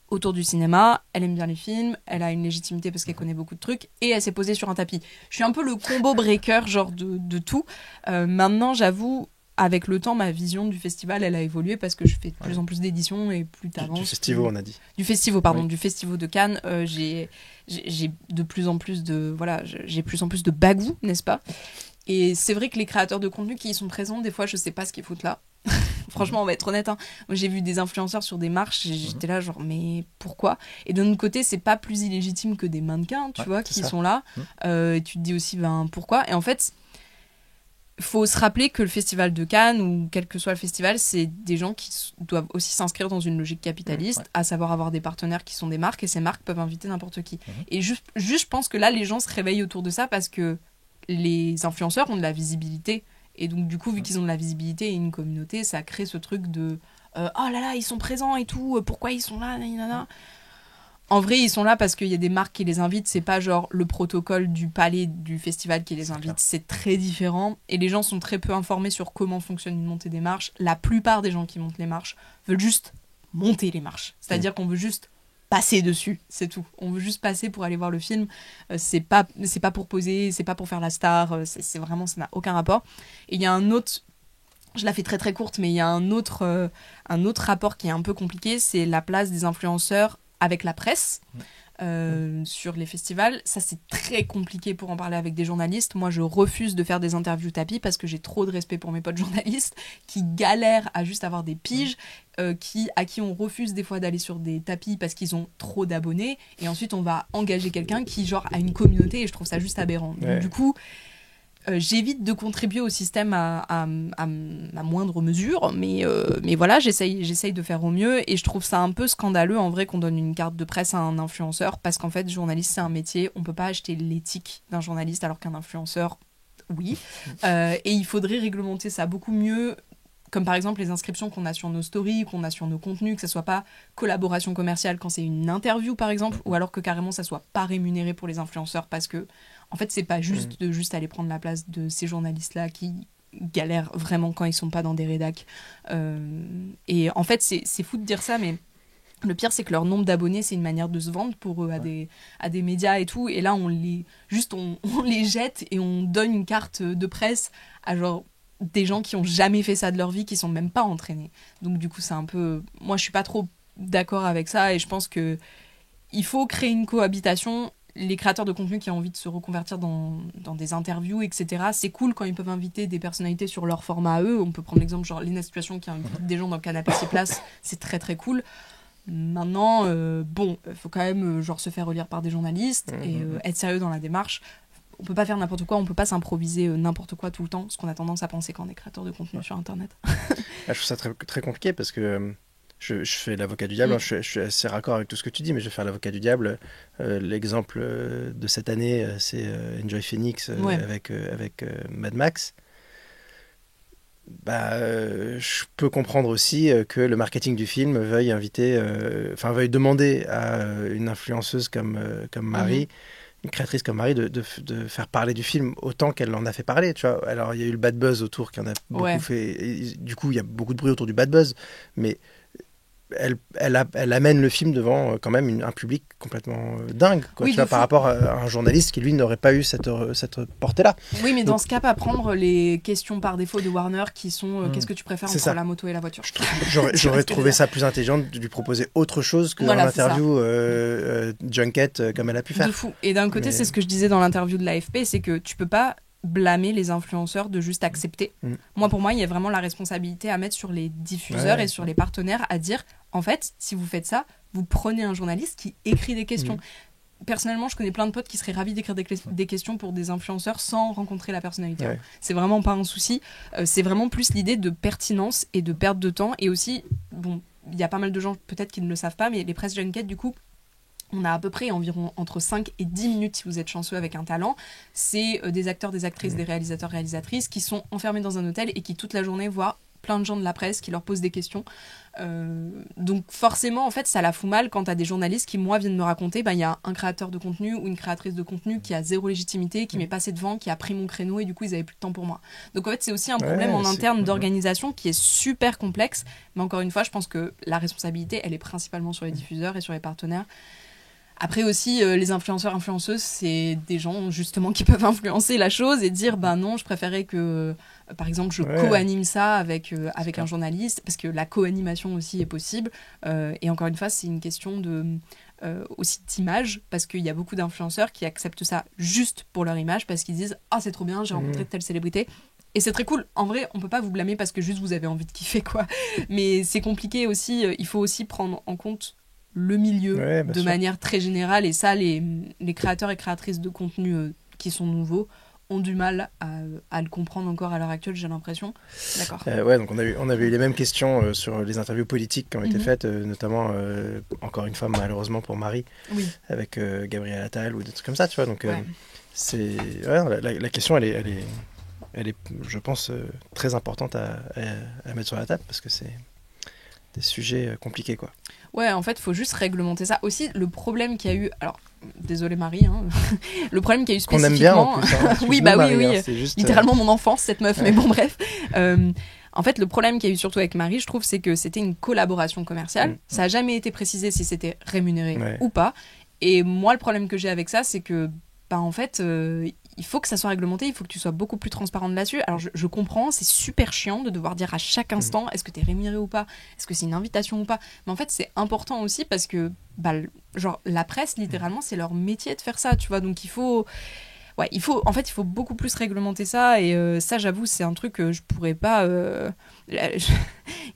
autour du cinéma, elle aime bien les films, elle a une légitimité parce qu'elle connaît beaucoup de trucs, et elle s'est posée sur un tapis. » Je suis un peu le combo breaker, genre de tout. Maintenant, j'avoue, avec le temps, ma vision du festival, elle a évolué parce que je fais de plus en plus d'éditions et plus t'avances. Du festival, on a dit. Du festival, pardon, du festival de Cannes. J'ai de plus en plus de... Voilà, j'ai plus en plus de bagou, n'est-ce pas ? Et c'est vrai que les créateurs de contenu qui y sont présents, des fois, je sais pas ce qu'ils foutent là. Franchement, on va être honnête. Hein. Moi, j'ai vu des influenceurs sur des marches, j'étais là genre, mais pourquoi ? Et d'un autre côté, c'est pas plus illégitime que des mannequins, tu vois, qui sont là. Et tu te dis aussi, ben, pourquoi ? Et en fait, il faut se rappeler que le festival de Cannes, ou quel que soit le festival, c'est des gens qui doivent aussi s'inscrire dans une logique capitaliste, à savoir avoir des partenaires qui sont des marques, et ces marques peuvent inviter n'importe qui. Et juste, je pense que là, les gens se réveillent autour de ça parce que les influenceurs ont de la visibilité. Et donc, du coup, vu qu'ils ont de la visibilité et une communauté, ça crée ce truc de oh là là, ils sont présents et tout, pourquoi ils sont là, nanana. En vrai, ils sont là parce qu'il y a des marques qui les invitent. C'est pas genre le protocole du palais du festival qui les invite. C'est très différent. Et les gens sont très peu informés sur comment fonctionne une montée des marches. La plupart des gens qui montent les marches veulent juste monter les marches. C'est-à-dire qu'on veut juste passer dessus, c'est tout. On veut juste passer pour aller voir le film. C'est pas pour poser, c'est pas pour faire la star. C'est vraiment, ça n'a aucun rapport. Et il y a un autre, je la fais très très courte, mais il y a un autre rapport qui est un peu compliqué, c'est la place des influenceurs avec la presse sur les festivals. Ça, c'est très compliqué pour en parler avec des journalistes. Moi, je refuse de faire des interviews tapis parce que j'ai trop de respect pour mes potes journalistes qui galèrent à juste avoir des piges, à qui on refuse des fois d'aller sur des tapis parce qu'ils ont trop d'abonnés, et ensuite on va engager quelqu'un qui genre a une communauté, et je trouve ça juste aberrant. Donc, du coup, j'évite de contribuer au système à moindre mesure, mais voilà, j'essaye de faire au mieux, et je trouve ça un peu scandaleux en vrai qu'on donne une carte de presse à un influenceur, parce qu'en fait, journaliste, c'est un métier, on peut pas acheter l'éthique d'un journaliste alors qu'un influenceur, oui. Et il faudrait réglementer ça beaucoup mieux, comme par exemple les inscriptions qu'on a sur nos stories, qu'on a sur nos contenus, que ça soit pas collaboration commerciale quand c'est une interview par exemple, ou alors que carrément ça soit pas rémunéré pour les influenceurs, parce que en fait c'est pas juste de juste aller prendre la place de ces journalistes là qui galèrent vraiment quand ils sont pas dans des rédacs. Et en fait c'est fou de dire ça, mais le pire c'est que leur nombre d'abonnés c'est une manière de se vendre pour eux à des médias et tout, et là on les jette et on donne une carte de presse à genre des gens qui ont jamais fait ça de leur vie, qui sont même pas entraînés. Donc du coup c'est un peu, moi je suis pas trop d'accord avec ça, et je pense que il faut créer une cohabitation. Les créateurs de contenu qui ont envie de se reconvertir dans des interviews, etc., c'est cool quand ils peuvent inviter des personnalités sur leur format à eux. On peut prendre l'exemple genre Lena Situation qui invite des gens dans le canapé ses places, c'est très très cool. Maintenant, faut quand même genre se faire relire par des journalistes et être sérieux dans la démarche. On peut pas faire n'importe quoi, on peut pas s'improviser n'importe quoi tout le temps, ce qu'on a tendance à penser quand on est créateur de contenu sur Internet. Je trouve ça très, très compliqué parce que je fais l'avocat du diable, je suis assez raccord avec tout ce que tu dis, mais je vais faire l'avocat du diable. L'exemple de cette année, c'est Enjoy Phoenix avec Mad Max. Je peux comprendre aussi que le marketing du film veuille demander à une influenceuse comme Marie, une créatrice comme Marie, de faire parler du film autant qu'elle en a fait parler, tu vois. Alors il y a eu le bad buzz autour qui en a beaucoup fait, et du coup il y a beaucoup de bruit autour du bad buzz, mais elle amène le film devant quand même un public complètement dingue, quoi, tu vois, par rapport à un journaliste qui lui n'aurait pas eu cette portée-là. Oui, mais dans ce cas, pas prendre les questions par défaut de Warner qui sont qu'est-ce que tu préfères entre la moto et la voiture. J'aurais trouvé ça plus intelligent de lui proposer autre chose que l'interview junket comme elle a pu faire. De fou. Et d'un côté, c'est ce que je disais dans l'interview de l'AFP, c'est que tu peux pas blâmer les influenceurs de juste accepter. Pour moi, il y a vraiment la responsabilité à mettre sur les diffuseurs et sur les partenaires, à dire, en fait, si vous faites ça, vous prenez un journaliste qui écrit des questions. Personnellement, je connais plein de potes qui seraient ravis d'écrire des questions pour des influenceurs sans rencontrer la personnalité. C'est vraiment pas un souci. C'est vraiment plus l'idée de pertinence et de perte de temps. Et aussi, y a pas mal de gens peut-être qui ne le savent pas, mais les press junkets, du coup, on a à peu près environ entre 5 et 10 minutes si vous êtes chanceux avec un talent. C'est des acteurs, des actrices, des réalisateurs, réalisatrices qui sont enfermés dans un hôtel et qui toute la journée voient plein de gens de la presse qui leur posent des questions. Donc forcément, en fait, ça la fout mal quand t'as des journalistes qui, moi, viennent me raconter, il y a un créateur de contenu ou une créatrice de contenu qui a zéro légitimité, qui m'est passé devant, qui a pris mon créneau et du coup, ils avaient plus de temps pour moi. Donc en fait, c'est aussi un problème en interne d'organisation qui est super complexe. Mais encore une fois, je pense que la responsabilité, elle est principalement sur les diffuseurs et sur les partenaires. Après aussi, les influenceurs, influenceuses, c'est des gens justement qui peuvent influencer la chose et dire non, je préférais que, par exemple, je co-anime ça avec un journaliste, parce que la co-animation aussi est possible. Et encore une fois, c'est une question aussi d'image, parce qu'il y a beaucoup d'influenceurs qui acceptent ça juste pour leur image, parce qu'ils disent « Ah, c'est trop bien, j'ai rencontré telle célébrité ». Et c'est très cool. En vrai, on peut pas vous blâmer parce que juste vous avez envie de kiffer, quoi. Mais c'est compliqué aussi. Il faut aussi prendre en compte le milieu de manière très générale, et ça les créateurs et créatrices de contenu qui sont nouveaux ont du mal à le comprendre encore à l'heure actuelle, j'ai l'impression. D'accord. Donc on avait eu les mêmes questions sur les interviews politiques qui ont été faites, notamment encore une fois malheureusement pour Marie, avec Gabriel Attal ou des trucs comme ça, tu vois. Donc c'est la question elle est je pense très importante à mettre sur la table, parce que c'est des sujets compliqués, quoi. Ouais, en fait, il faut juste réglementer ça. Aussi, le problème qu'il y a eu... Alors, désolé Marie, le problème qu'il y a eu spécifiquement... Qu'on aime bien, en plus. Oui, Marie, c'est juste, littéralement mon enfance, cette meuf, mais bon, bref. En fait, le problème qu'il y a eu surtout avec Marie, je trouve, c'est que c'était une collaboration commerciale. Ça n'a jamais été précisé si c'était rémunéré ou pas. Et moi, le problème que j'ai avec ça, c'est que, en fait... il faut que ça soit réglementé, il faut que tu sois beaucoup plus transparente là-dessus. Alors je comprends, c'est super chiant de devoir dire à chaque instant est-ce que t'es rémunéré ou pas, est-ce que c'est une invitation ou pas. Mais en fait c'est important aussi parce que genre la presse littéralement c'est leur métier de faire ça, tu vois. Donc il faut beaucoup plus réglementer ça, et ça j'avoue c'est un truc que je pourrais pas.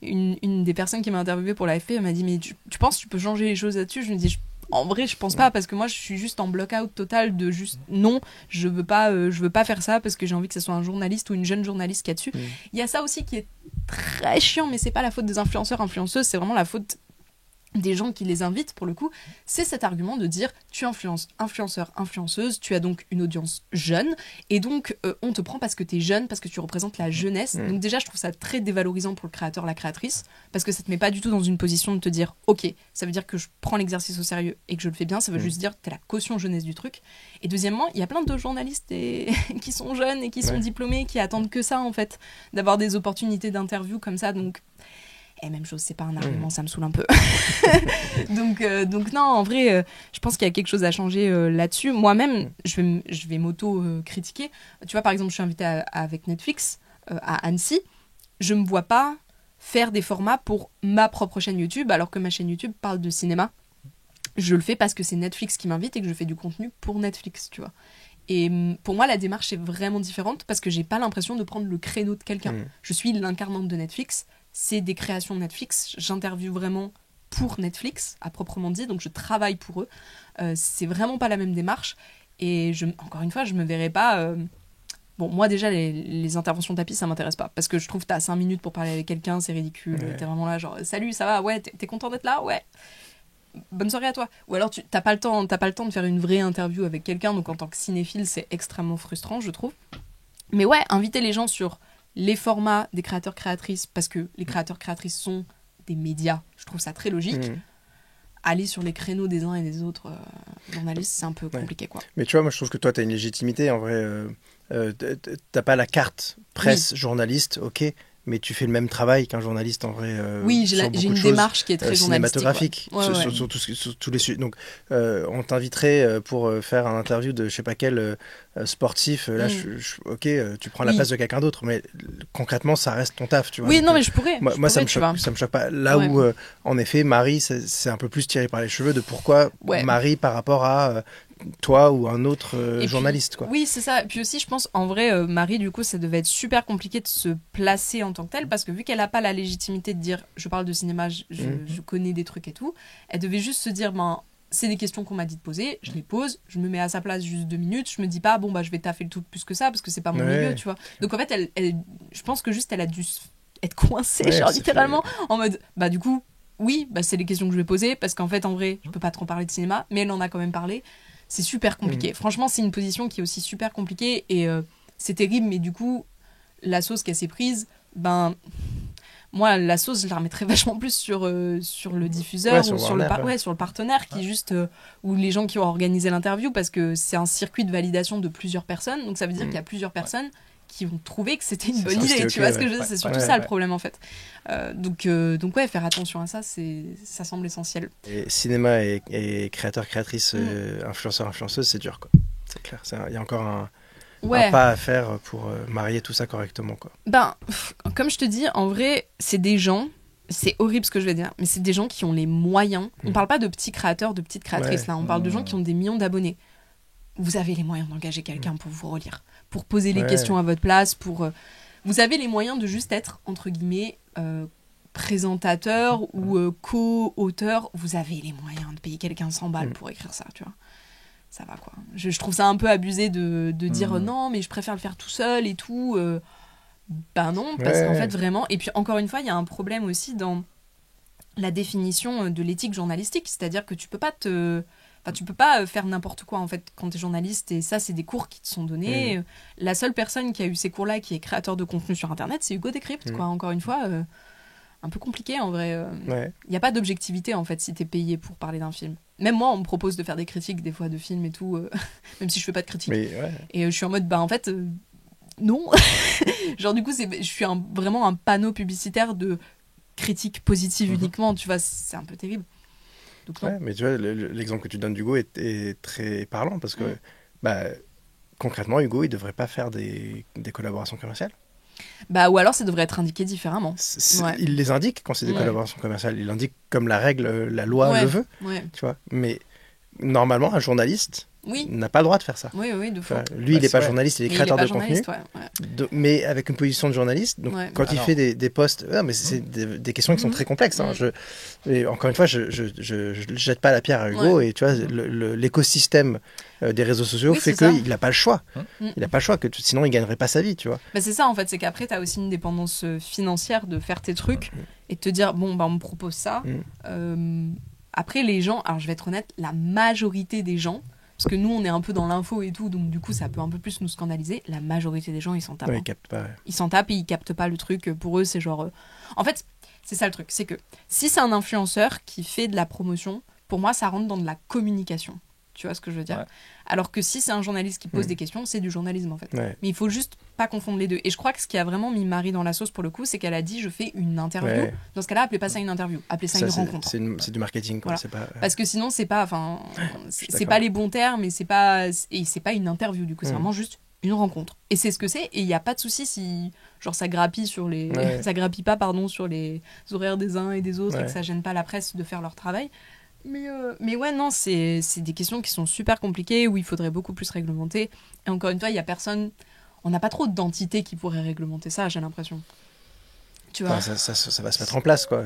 Une des personnes qui m'a interviewée pour l'AFP elle m'a dit mais tu penses que tu peux changer les choses là-dessus. Je me dis en vrai, je pense pas, parce que moi, je suis juste en block-out total de juste non, je veux pas faire ça parce que j'ai envie que ce soit un journaliste ou une jeune journaliste qui est dessus. Il y a ça aussi qui est très chiant, mais c'est pas la faute des influenceurs, influenceuses, c'est vraiment la faute des gens qui les invitent, pour le coup. C'est cet argument de dire tu influences, influenceur, influenceuse, tu as donc une audience jeune, et donc on te prend parce que t'es jeune, parce que tu représentes la jeunesse. Donc déjà je trouve ça très dévalorisant pour le créateur, la créatrice, parce que ça te met pas du tout dans une position de te dire ok, ça veut dire que je prends l'exercice au sérieux et que je le fais bien, ça veut juste dire que t'es la caution jeunesse du truc. Et deuxièmement, il y a plein de journalistes qui sont jeunes et qui sont diplômés, qui attendent que ça en fait, d'avoir des opportunités d'interview comme ça. Donc et même chose, c'est pas un argument, ça me saoule un peu. donc non, en vrai, je pense qu'il y a quelque chose à changer là-dessus. Moi-même, je vais m'auto-critiquer. Tu vois, par exemple, je suis invitée avec Netflix à Annecy. Je me vois pas faire des formats pour ma propre chaîne YouTube, alors que ma chaîne YouTube parle de cinéma. Je le fais parce que c'est Netflix qui m'invite et que je fais du contenu pour Netflix, tu vois. Et pour moi, la démarche est vraiment différente parce que j'ai pas l'impression de prendre le créneau de quelqu'un. Je suis l'incarnante de Netflix. C'est des créations de Netflix, j'interviewe vraiment pour Netflix, à proprement dit, donc je travaille pour eux. C'est vraiment pas la même démarche, et encore une fois, je me verrais pas... Bon, moi déjà, les interventions tapis, ça m'intéresse pas, parce que je trouve que t'as 5 minutes pour parler avec quelqu'un, c'est ridicule, t'es vraiment là, genre, salut, ça va, ouais, t'es content d'être là, ouais. Bonne soirée à toi. Ou alors t'as pas le temps de faire une vraie interview avec quelqu'un, donc en tant que cinéphile, c'est extrêmement frustrant, je trouve. Mais ouais, inviter les gens sur les formats des créateurs-créatrices, parce que les créateurs-créatrices sont des médias, je trouve ça très logique. Aller sur les créneaux des uns et des autres journalistes, c'est un peu compliqué, quoi. Mais tu vois, moi je trouve que toi t'as une légitimité, en vrai, t'as pas la carte presse journaliste, ok, mais tu fais le même travail qu'un journaliste en vrai. Oui, j'ai une démarche qui est très cinématographique sur tous les sujets. Donc, on t'inviterait pour faire un interview de je sais pas quel sportif. Là, ok, tu prends la place de quelqu'un d'autre, mais concrètement, ça reste ton taf, tu vois. Oui, donc, non, mais je pourrais. Moi, ça me choque pas. Là où, en effet, Marie, c'est un peu plus tiré par les cheveux de pourquoi Marie par rapport à toi ou un autre journaliste, quoi. Oui, c'est ça. Et puis aussi, je pense, en vrai, Marie, du coup, ça devait être super compliqué de se placer en tant que telle, parce que vu qu'elle n'a pas la légitimité de dire je parle de cinéma, je connais des trucs et tout, elle devait juste se dire c'est des questions qu'on m'a dit de poser, je les pose, je me mets à sa place juste 2 minutes, je me dis pas je vais taffer le tout plus que ça parce que c'est pas mon milieu, tu vois. Donc en fait, elle, je pense que juste elle a dû être coincée, genre littéralement, en mode du coup oui, bah, c'est les questions que je vais poser, parce qu'en fait, en vrai, je peux pas trop parler de cinéma, mais elle en a quand même parlé. C'est super compliqué. Franchement, c'est une position qui est aussi super compliquée, et c'est terrible, mais du coup, la sauce qu'elle s'est prise, ben... Moi, la sauce, je la remettrais vachement plus sur le diffuseur ou sur le partenaire, qui juste, ou les gens qui ont organisé l'interview, parce que c'est un circuit de validation de plusieurs personnes, donc ça veut dire qu'il y a plusieurs personnes qui vont trouver que c'était une bonne idée, tu vois ce que je veux dire, c'est surtout ça le problème en fait. Donc ouais, faire attention à ça, ça semble essentiel. Et cinéma et créateur-créatrice, influenceur-influenceuse, c'est dur quoi. C'est clair, il y a encore un pas à faire pour marier tout ça correctement quoi. Ben, comme je te dis, en vrai, c'est des gens, c'est horrible ce que je vais dire, mais c'est des gens qui ont les moyens. On parle pas de petits créateurs, de petites créatrices là, on parle de gens qui ont des millions d'abonnés. Vous avez les moyens d'engager quelqu'un pour vous relire, pour poser les questions à votre place, vous avez les moyens de juste être entre guillemets présentateur ou co-auteur. Vous avez les moyens de payer quelqu'un 100 balles pour écrire ça, tu vois. Ça va quoi. Je trouve ça un peu abusé de dire non mais je préfère le faire tout seul et tout. Ben non, parce qu'en fait vraiment... Et puis encore une fois, il y a un problème aussi dans la définition de l'éthique journalistique, c'est-à-dire que tu peux pas faire n'importe quoi en fait quand tu es journaliste, et ça c'est des cours qui te sont donnés. La seule personne qui a eu ces cours-là qui est créateur de contenu sur internet, c'est Hugo Décrypte quoi. Encore une fois, un peu compliqué en vrai. Il n'y a pas d'objectivité en fait si tu es payé pour parler d'un film. Même moi, on me propose de faire des critiques des fois de films et tout, même si je fais pas de critiques. Et je suis en mode, en fait, non. Genre, du coup, je suis vraiment un panneau publicitaire de critiques positives uniquement, tu vois, c'est un peu terrible. Donc, mais tu vois, l'exemple que tu donnes d'Hugo est très parlant, parce que concrètement, Hugo, il devrait pas faire des collaborations commerciales. Ou alors ça devrait être indiqué différemment. Il les indique quand c'est des collaborations commerciales. Il indique comme la règle, la loi le veut. Tu vois. Mais normalement, un journaliste n'a pas le droit de faire ça. De fond. Lui, il n'est pas journaliste, il est créateur de contenu. Mais avec une position de journaliste. Donc, quand il fait des posts... mais c'est des questions qui sont très complexes. Hein. Et encore une fois, je ne jette pas la pierre à Hugo. Et tu vois, l'écosystème des réseaux sociaux fait qu'il n'a pas le choix. Il n'a pas le choix, sinon il ne gagnerait pas sa vie, tu vois. C'est ça, en fait. C'est qu'après, tu as aussi une dépendance financière de faire tes trucs et de te dire, bon, on me propose ça. Après, les gens... Alors, je vais être honnête, la majorité des gens... Parce que nous, on est un peu dans l'info et tout, donc du coup, ça peut un peu plus nous scandaliser. La majorité des gens, ils s'en tapent. Ils captent pas. Ils s'en tapent et ils captent pas le truc. Pour eux, c'est genre... En fait, c'est ça le truc. C'est que si c'est un influenceur qui fait de la promotion, pour moi, ça rentre dans de la communication. Tu vois ce que je veux dire ? Alors que si c'est un journaliste qui pose des questions, c'est du journalisme, en fait. Mais il faut juste pas confondre les deux. Et je crois que ce qui a vraiment mis Marie dans la sauce, pour le coup, c'est qu'elle a dit, je fais une interview. Dans ce cas-là, appelez pas ça une interview. Appelez ça une rencontre. C'est du marketing, quoi. Voilà. C'est pas... Parce que sinon, c'est pas les bons termes, et c'est pas une interview, du coup. C'est vraiment juste une rencontre. Et c'est ce que c'est. Et il n'y a pas de souci si, genre, ça grappille sur les... ça grappille pas, sur les horaires des uns et des autres, et que ça gêne pas la presse de faire leur travail. Mais ouais, non, c'est des questions qui sont super compliquées, où il faudrait beaucoup plus réglementer. Et encore une fois, il y a personne... On n'a pas trop d'entités qui pourraient réglementer ça, j'ai l'impression. Tu vois. Ça va se mettre en place, quoi.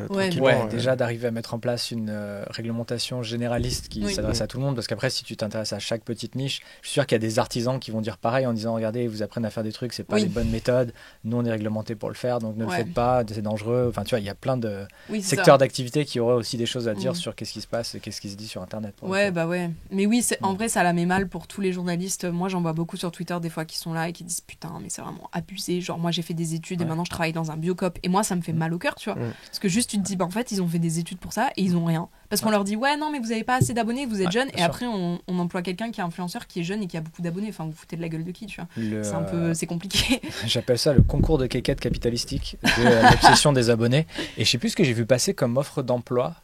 Déjà d'arriver à mettre en place une réglementation généraliste qui s'adresse à tout le monde, parce qu'après, si tu t'intéresses à chaque petite niche, je suis sûr qu'il y a des artisans qui vont dire pareil en disant, regardez, ils vous apprennent à faire des trucs, c'est pas les bonnes méthodes, nous on est réglementé pour le faire, donc ne le faites pas, c'est dangereux. Enfin, tu vois, il y a plein de secteurs d'activité qui auraient aussi des choses à dire sur qu'est-ce qui se passe et qu'est-ce qui se dit sur Internet. Mais oui, en vrai, ça la met mal pour tous les journalistes. Moi, j'en vois beaucoup sur Twitter des fois qui sont là et qui disent, putain, mais c'est vraiment abusé. Genre, moi, j'ai fait des études et maintenant je travaille dans un biocop. Et moi, ça me fait mal au cœur, tu vois. Parce que juste, tu te dis, en fait, ils ont fait des études pour ça et ils ont rien. Parce qu'on leur dit, non, mais vous avez pas assez d'abonnés, vous êtes jeune. Et après, on emploie quelqu'un qui est influenceur, qui est jeune et qui a beaucoup d'abonnés. Enfin, vous foutez de la gueule de qui, tu vois. C'est compliqué. J'appelle ça le concours de quéquette capitalistique de l'obsession des abonnés. Et je sais plus ce que j'ai vu passer comme offre d'emploi.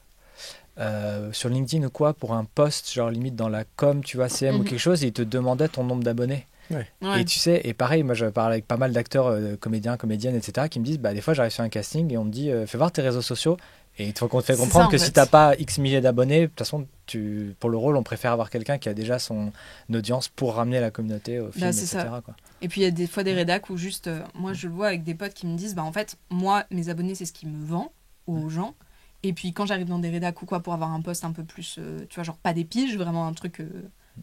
Sur LinkedIn ou quoi, pour un post, genre limite dans la com, tu vois, CM ou quelque chose, et ils te demandaient ton nombre d'abonnés. Et tu sais, et pareil, moi je parle avec pas mal d'acteurs, comédiens, comédiennes, etc., qui me disent, des fois j'arrive sur un casting et on me dit, fais voir tes réseaux sociaux, et il faut qu'on te fait comprendre que si t'as pas X milliers d'abonnés, de toute façon, pour le rôle, on préfère avoir quelqu'un qui a déjà son audience pour ramener la communauté au film, etc. Quoi. Et puis il y a des fois des rédacs où juste, moi je le vois avec des potes qui me disent, en fait, moi, mes abonnés, c'est ce qui me vend aux gens. Et puis quand j'arrive dans des rédacs ou quoi pour avoir un poste un peu plus, tu vois, genre pas des piges, vraiment un truc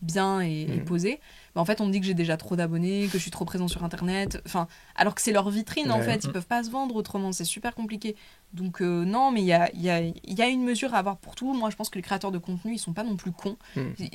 bien et posé, en fait on me dit que j'ai déjà trop d'abonnés, que je suis trop présent sur internet, enfin alors que c'est leur vitrine en fait, ils peuvent pas se vendre autrement, c'est super compliqué. Donc non, mais il y a une mesure à avoir pour tout. Moi je pense que les créateurs de contenu ils sont pas non plus cons.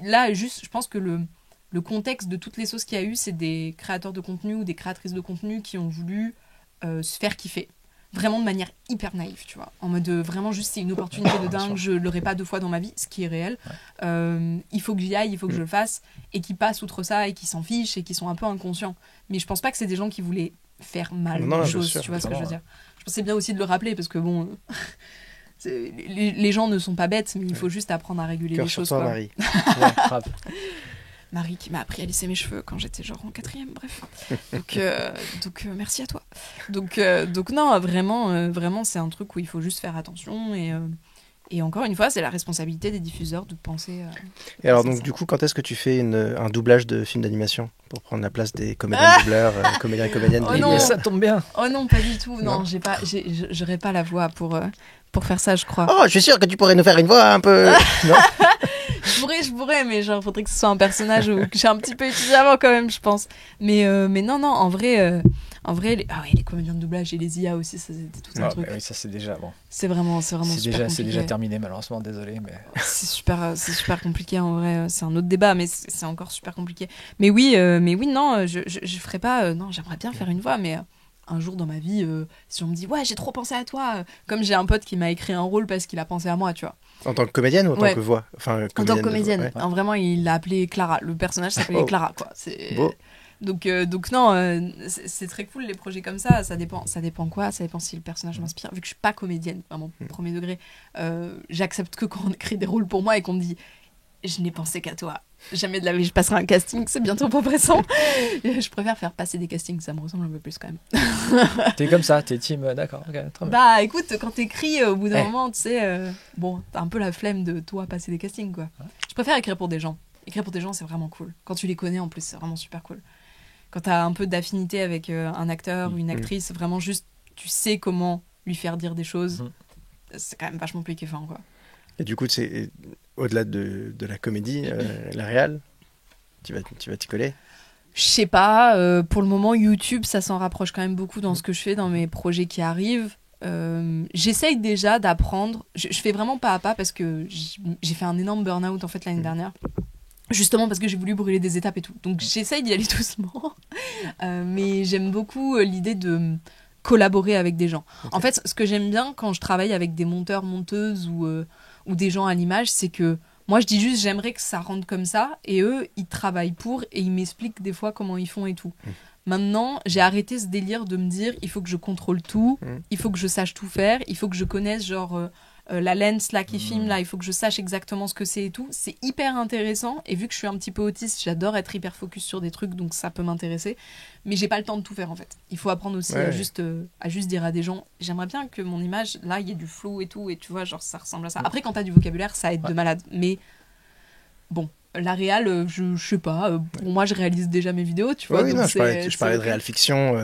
Là juste je pense que le contexte de toutes les sauces qu'il y a eu, c'est des créateurs de contenu ou des créatrices de contenu qui ont voulu se faire kiffer. Vraiment de manière hyper naïve, tu vois. En mode vraiment juste c'est une opportunité de dingue, je l'aurai pas 2 fois dans ma vie, ce qui est réel. Il faut que j'y aille, il faut que je le fasse, et qui passent outre ça et qui s'en fichent et qui sont un peu inconscients. Mais je pense pas que c'est des gens qui voulaient faire mal les choses, tu vois ce que je veux dire. Je pense que c'est bien aussi de le rappeler parce que bon, les gens ne sont pas bêtes, mais il faut juste apprendre à réguler les choses. Cœur sur toi, Marie. Marie qui m'a appris à lisser mes cheveux quand j'étais genre en 4e, bref. Donc merci à toi. Donc non, vraiment c'est un truc où il faut juste faire attention et encore une fois, c'est la responsabilité des diffuseurs de penser... et alors donc du coup, quand est-ce que tu fais un doublage de film d'animation pour prendre la place des comédiens doubleurs, comédiens et comédiennes mais ça tombe bien. Oh non, pas du tout. Non, j'aurais pas la voix pour faire ça, je crois. Oh, je suis sûre que tu pourrais nous faire une voix un peu... non Je pourrais, mais genre, faudrait que ce soit un personnage que j'ai un petit peu étudié avant quand même, je pense. Mais non, en vrai, les comédiens de doublage et les IA aussi, ça c'était tout un truc. Oui, ça c'est déjà bon. C'est vraiment super compliqué. C'est déjà terminé, malheureusement, désolé. Mais... c'est super compliqué en vrai. C'est un autre débat, mais c'est encore super compliqué. Mais oui, non, je ferais pas. Non, j'aimerais bien faire une voix, mais. Un jour dans ma vie, si on me dit « Ouais, j'ai trop pensé à toi », comme j'ai un pote qui m'a écrit un rôle parce qu'il a pensé à moi, tu vois. En tant que comédienne ou en tant que voix en tant que comédienne. Vraiment, il l'a appelée Clara. Le personnage s'appelait Clara, quoi. Beau. Donc non, c'est très cool les projets comme ça. Ça dépend quoi. Ça dépend si le personnage m'inspire. Vu que je suis pas comédienne, vraiment, premier degré, j'accepte que quand on écrit des rôles pour moi et qu'on me dit « Je n'ai pensé qu'à toi ». Jamais de la vie je passerai un casting, c'est bientôt pas pressant. Je préfère faire passer des castings, ça me ressemble un peu plus quand même. T'es comme ça, t'es team, d'accord, ok, très bien. Bah écoute, quand t'écris au bout d'un moment, tu sais, bon, t'as un peu la flemme de toi passer des castings quoi. Je préfère écrire pour des gens. Écrire pour des gens, c'est vraiment cool. Quand tu les connais en plus, c'est vraiment super cool. Quand t'as un peu d'affinité avec un acteur ou une actrice, vraiment juste, tu sais comment lui faire dire des choses, c'est quand même vachement plus kiffant quoi. Et du coup, c'est au-delà de la comédie, la réal, tu vas t'y coller? Je sais pas, pour le moment, YouTube, ça s'en rapproche quand même beaucoup dans ce que je fais, dans mes projets qui arrivent. J'essaye déjà d'apprendre. Je fais vraiment pas à pas parce que j'ai fait un énorme burn-out en fait l'année dernière. Justement parce que j'ai voulu brûler des étapes et tout. Donc j'essaye d'y aller doucement. Mais j'aime beaucoup l'idée de collaborer avec des gens. Okay. En fait, ce que j'aime bien quand je travaille avec des monteurs, monteuses ou des gens à l'image, c'est que moi je dis juste j'aimerais que ça rentre comme ça et eux ils travaillent pour et ils m'expliquent des fois comment ils font et tout. Maintenant j'ai arrêté ce délire de me dire il faut que je contrôle tout, il faut que je sache tout faire, il faut que je connaisse genre la lens là qui filme là, il faut que je sache exactement ce que c'est et tout. C'est hyper intéressant et vu que je suis un petit peu autiste, j'adore être hyper focus sur des trucs donc ça peut m'intéresser, mais j'ai pas le temps de tout faire en fait. Il faut apprendre aussi à juste dire à des gens j'aimerais bien que mon image là il y ait du flou et tout et tu vois genre ça ressemble à ça. Après quand t'as du vocabulaire ça aide de malade, mais bon la réal, je sais pas, pour moi je réalise déjà mes vidéos tu vois. Oui, non, je parlais de réal fiction.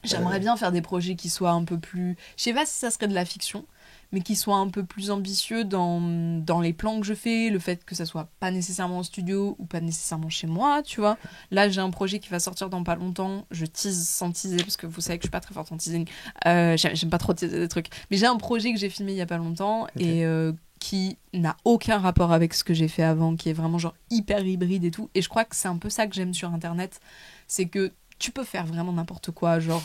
J'aimerais bien faire des projets qui soient un peu plus, je sais pas si ça serait de la fiction, mais qui soit un peu plus ambitieux dans les plans que je fais, le fait que ça soit pas nécessairement en studio ou pas nécessairement chez moi, tu vois. Là, j'ai un projet qui va sortir dans pas longtemps, je tease sans teaser, parce que vous savez que je suis pas très forte en teasing, j'aime pas trop teaser des trucs, mais j'ai un projet que j'ai filmé il y a pas longtemps, et qui n'a aucun rapport avec ce que j'ai fait avant, qui est vraiment genre hyper hybride et tout, et je crois que c'est un peu ça que j'aime sur Internet, c'est que tu peux faire vraiment n'importe quoi, genre...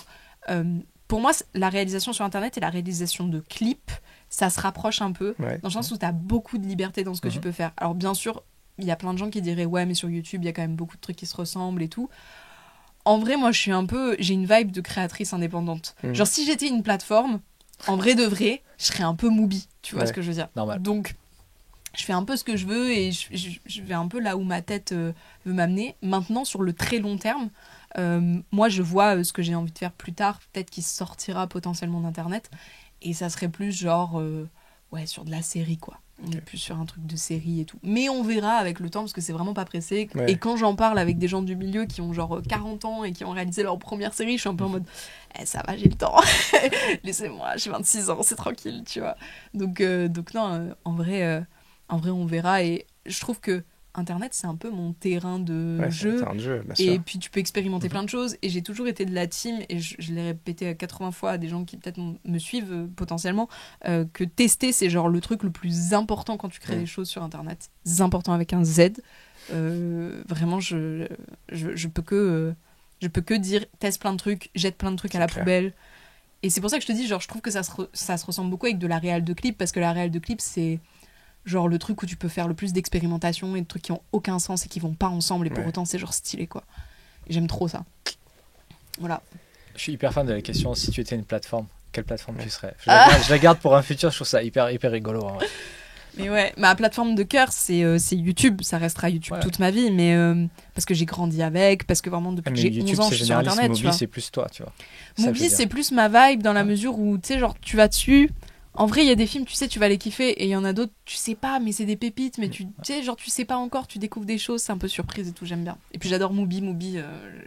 pour moi, la réalisation sur Internet et la réalisation de clips, ça se rapproche un peu, dans le sens où tu as beaucoup de liberté dans ce que tu peux faire. Alors bien sûr, il y a plein de gens qui diraient « Ouais, mais sur YouTube, il y a quand même beaucoup de trucs qui se ressemblent et tout ». En vrai, moi, j'ai une vibe de créatrice indépendante. Genre, si j'étais une plateforme, en vrai de vrai, je serais un peu Mubi, tu vois ce que je veux dire. Normal. Donc, je fais un peu ce que je veux et je vais un peu là où ma tête veut m'amener. Maintenant, sur le très long terme, moi, je vois ce que j'ai envie de faire plus tard, peut-être qu'il sortira potentiellement d'Internet. Et ça serait plus genre, sur de la série, quoi. On est plus sur un truc de série et tout. Mais on verra avec le temps, parce que c'est vraiment pas pressé. Et quand j'en parle avec des gens du milieu qui ont genre 40 ans et qui ont réalisé leur première série, je suis un peu en mode, ça va, j'ai le temps. Laissez-moi, j'ai 26 ans, c'est tranquille, tu vois. Donc non, en vrai, on verra. Et je trouve que Internet, c'est un peu mon terrain de jeu. C'est un terrain de jeu, bien et sûr. puis tu peux expérimenter plein de choses. Et j'ai toujours été de la team, et je l'ai répété 80 fois à des gens qui peut-être me suivent potentiellement, que tester, c'est genre le truc le plus important quand tu crées des choses sur Internet. C'est important avec un Z. Vraiment, je peux que dire teste plein de trucs, jette plein de trucs à la poubelle. Et c'est pour ça que je te dis, genre, je trouve que ça se ressemble beaucoup avec de la réal de clip, parce que la réal de clip, c'est genre le truc où tu peux faire le plus d'expérimentation et de trucs qui ont aucun sens et qui vont pas ensemble, et pour autant c'est genre stylé, quoi. Et j'aime trop ça. Voilà. Je suis hyper fan de la question, si tu étais une plateforme, quelle plateforme tu serais? Je la garde pour un futur, je trouve ça hyper rigolo. Hein. Mais ouais, ma plateforme de cœur, c'est YouTube. Ça restera YouTube toute ma vie, mais parce que j'ai grandi avec, parce que vraiment depuis que j'ai 11 ans, je suis sur Internet. Mubi, c'est plus toi, tu vois. Mubi, c'est plus ma vibe dans la mesure où, tu sais, genre, tu vas dessus. En vrai, il y a des films, tu sais, tu vas les kiffer, et il y en a d'autres, tu sais pas, mais c'est des pépites, mais tu sais, genre, tu sais pas encore, tu découvres des choses, c'est un peu surprise et tout, j'aime bien. Et puis j'adore Mubi,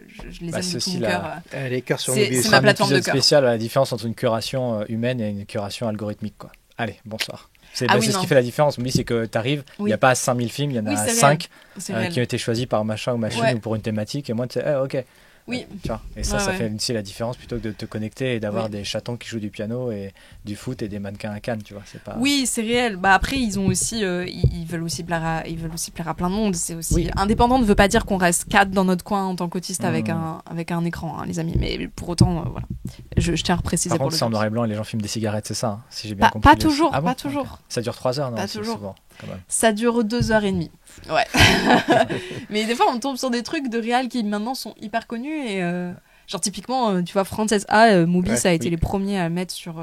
je les aime de tout mon cœur. Les cœurs sur Mubi, c'est ma plateforme de cœur. Spécial, la différence entre une curation humaine et une curation algorithmique, quoi. Allez, bonsoir. C'est ce qui fait la différence. Mais c'est que t'arrives, il n'y a pas 5000 films, il y en a 5 qui ont été choisis par machin ou machine ou pour une thématique. Et moi, tu sais, ok. Oui. Tu vois, et ça fait aussi la différence plutôt que de te connecter et d'avoir des chatons qui jouent du piano et du foot et des mannequins à Cannes, tu vois. C'est pas... Oui, c'est réel. Bah après, ils ont aussi, ils veulent aussi plaire à plein de monde. C'est aussi indépendant ne veut pas dire qu'on reste 4 dans notre coin en tant qu'autiste avec un écran, hein, les amis. Mais pour autant, voilà. Je tiens à préciser. Par contre, c'est en noir et blanc et les gens filment des cigarettes, c'est ça, hein, si j'ai bien compris. Pas toujours, pas toujours. Okay. Ça dure 3 heures, non? Pas toujours. Souvent, quand même. Ça dure 2h30. Ouais. Mais des fois, on tombe sur des trucs de réal qui maintenant sont hyper connus et genre typiquement, tu vois, Frances A, Mubi, ça a été les premiers à le mettre sur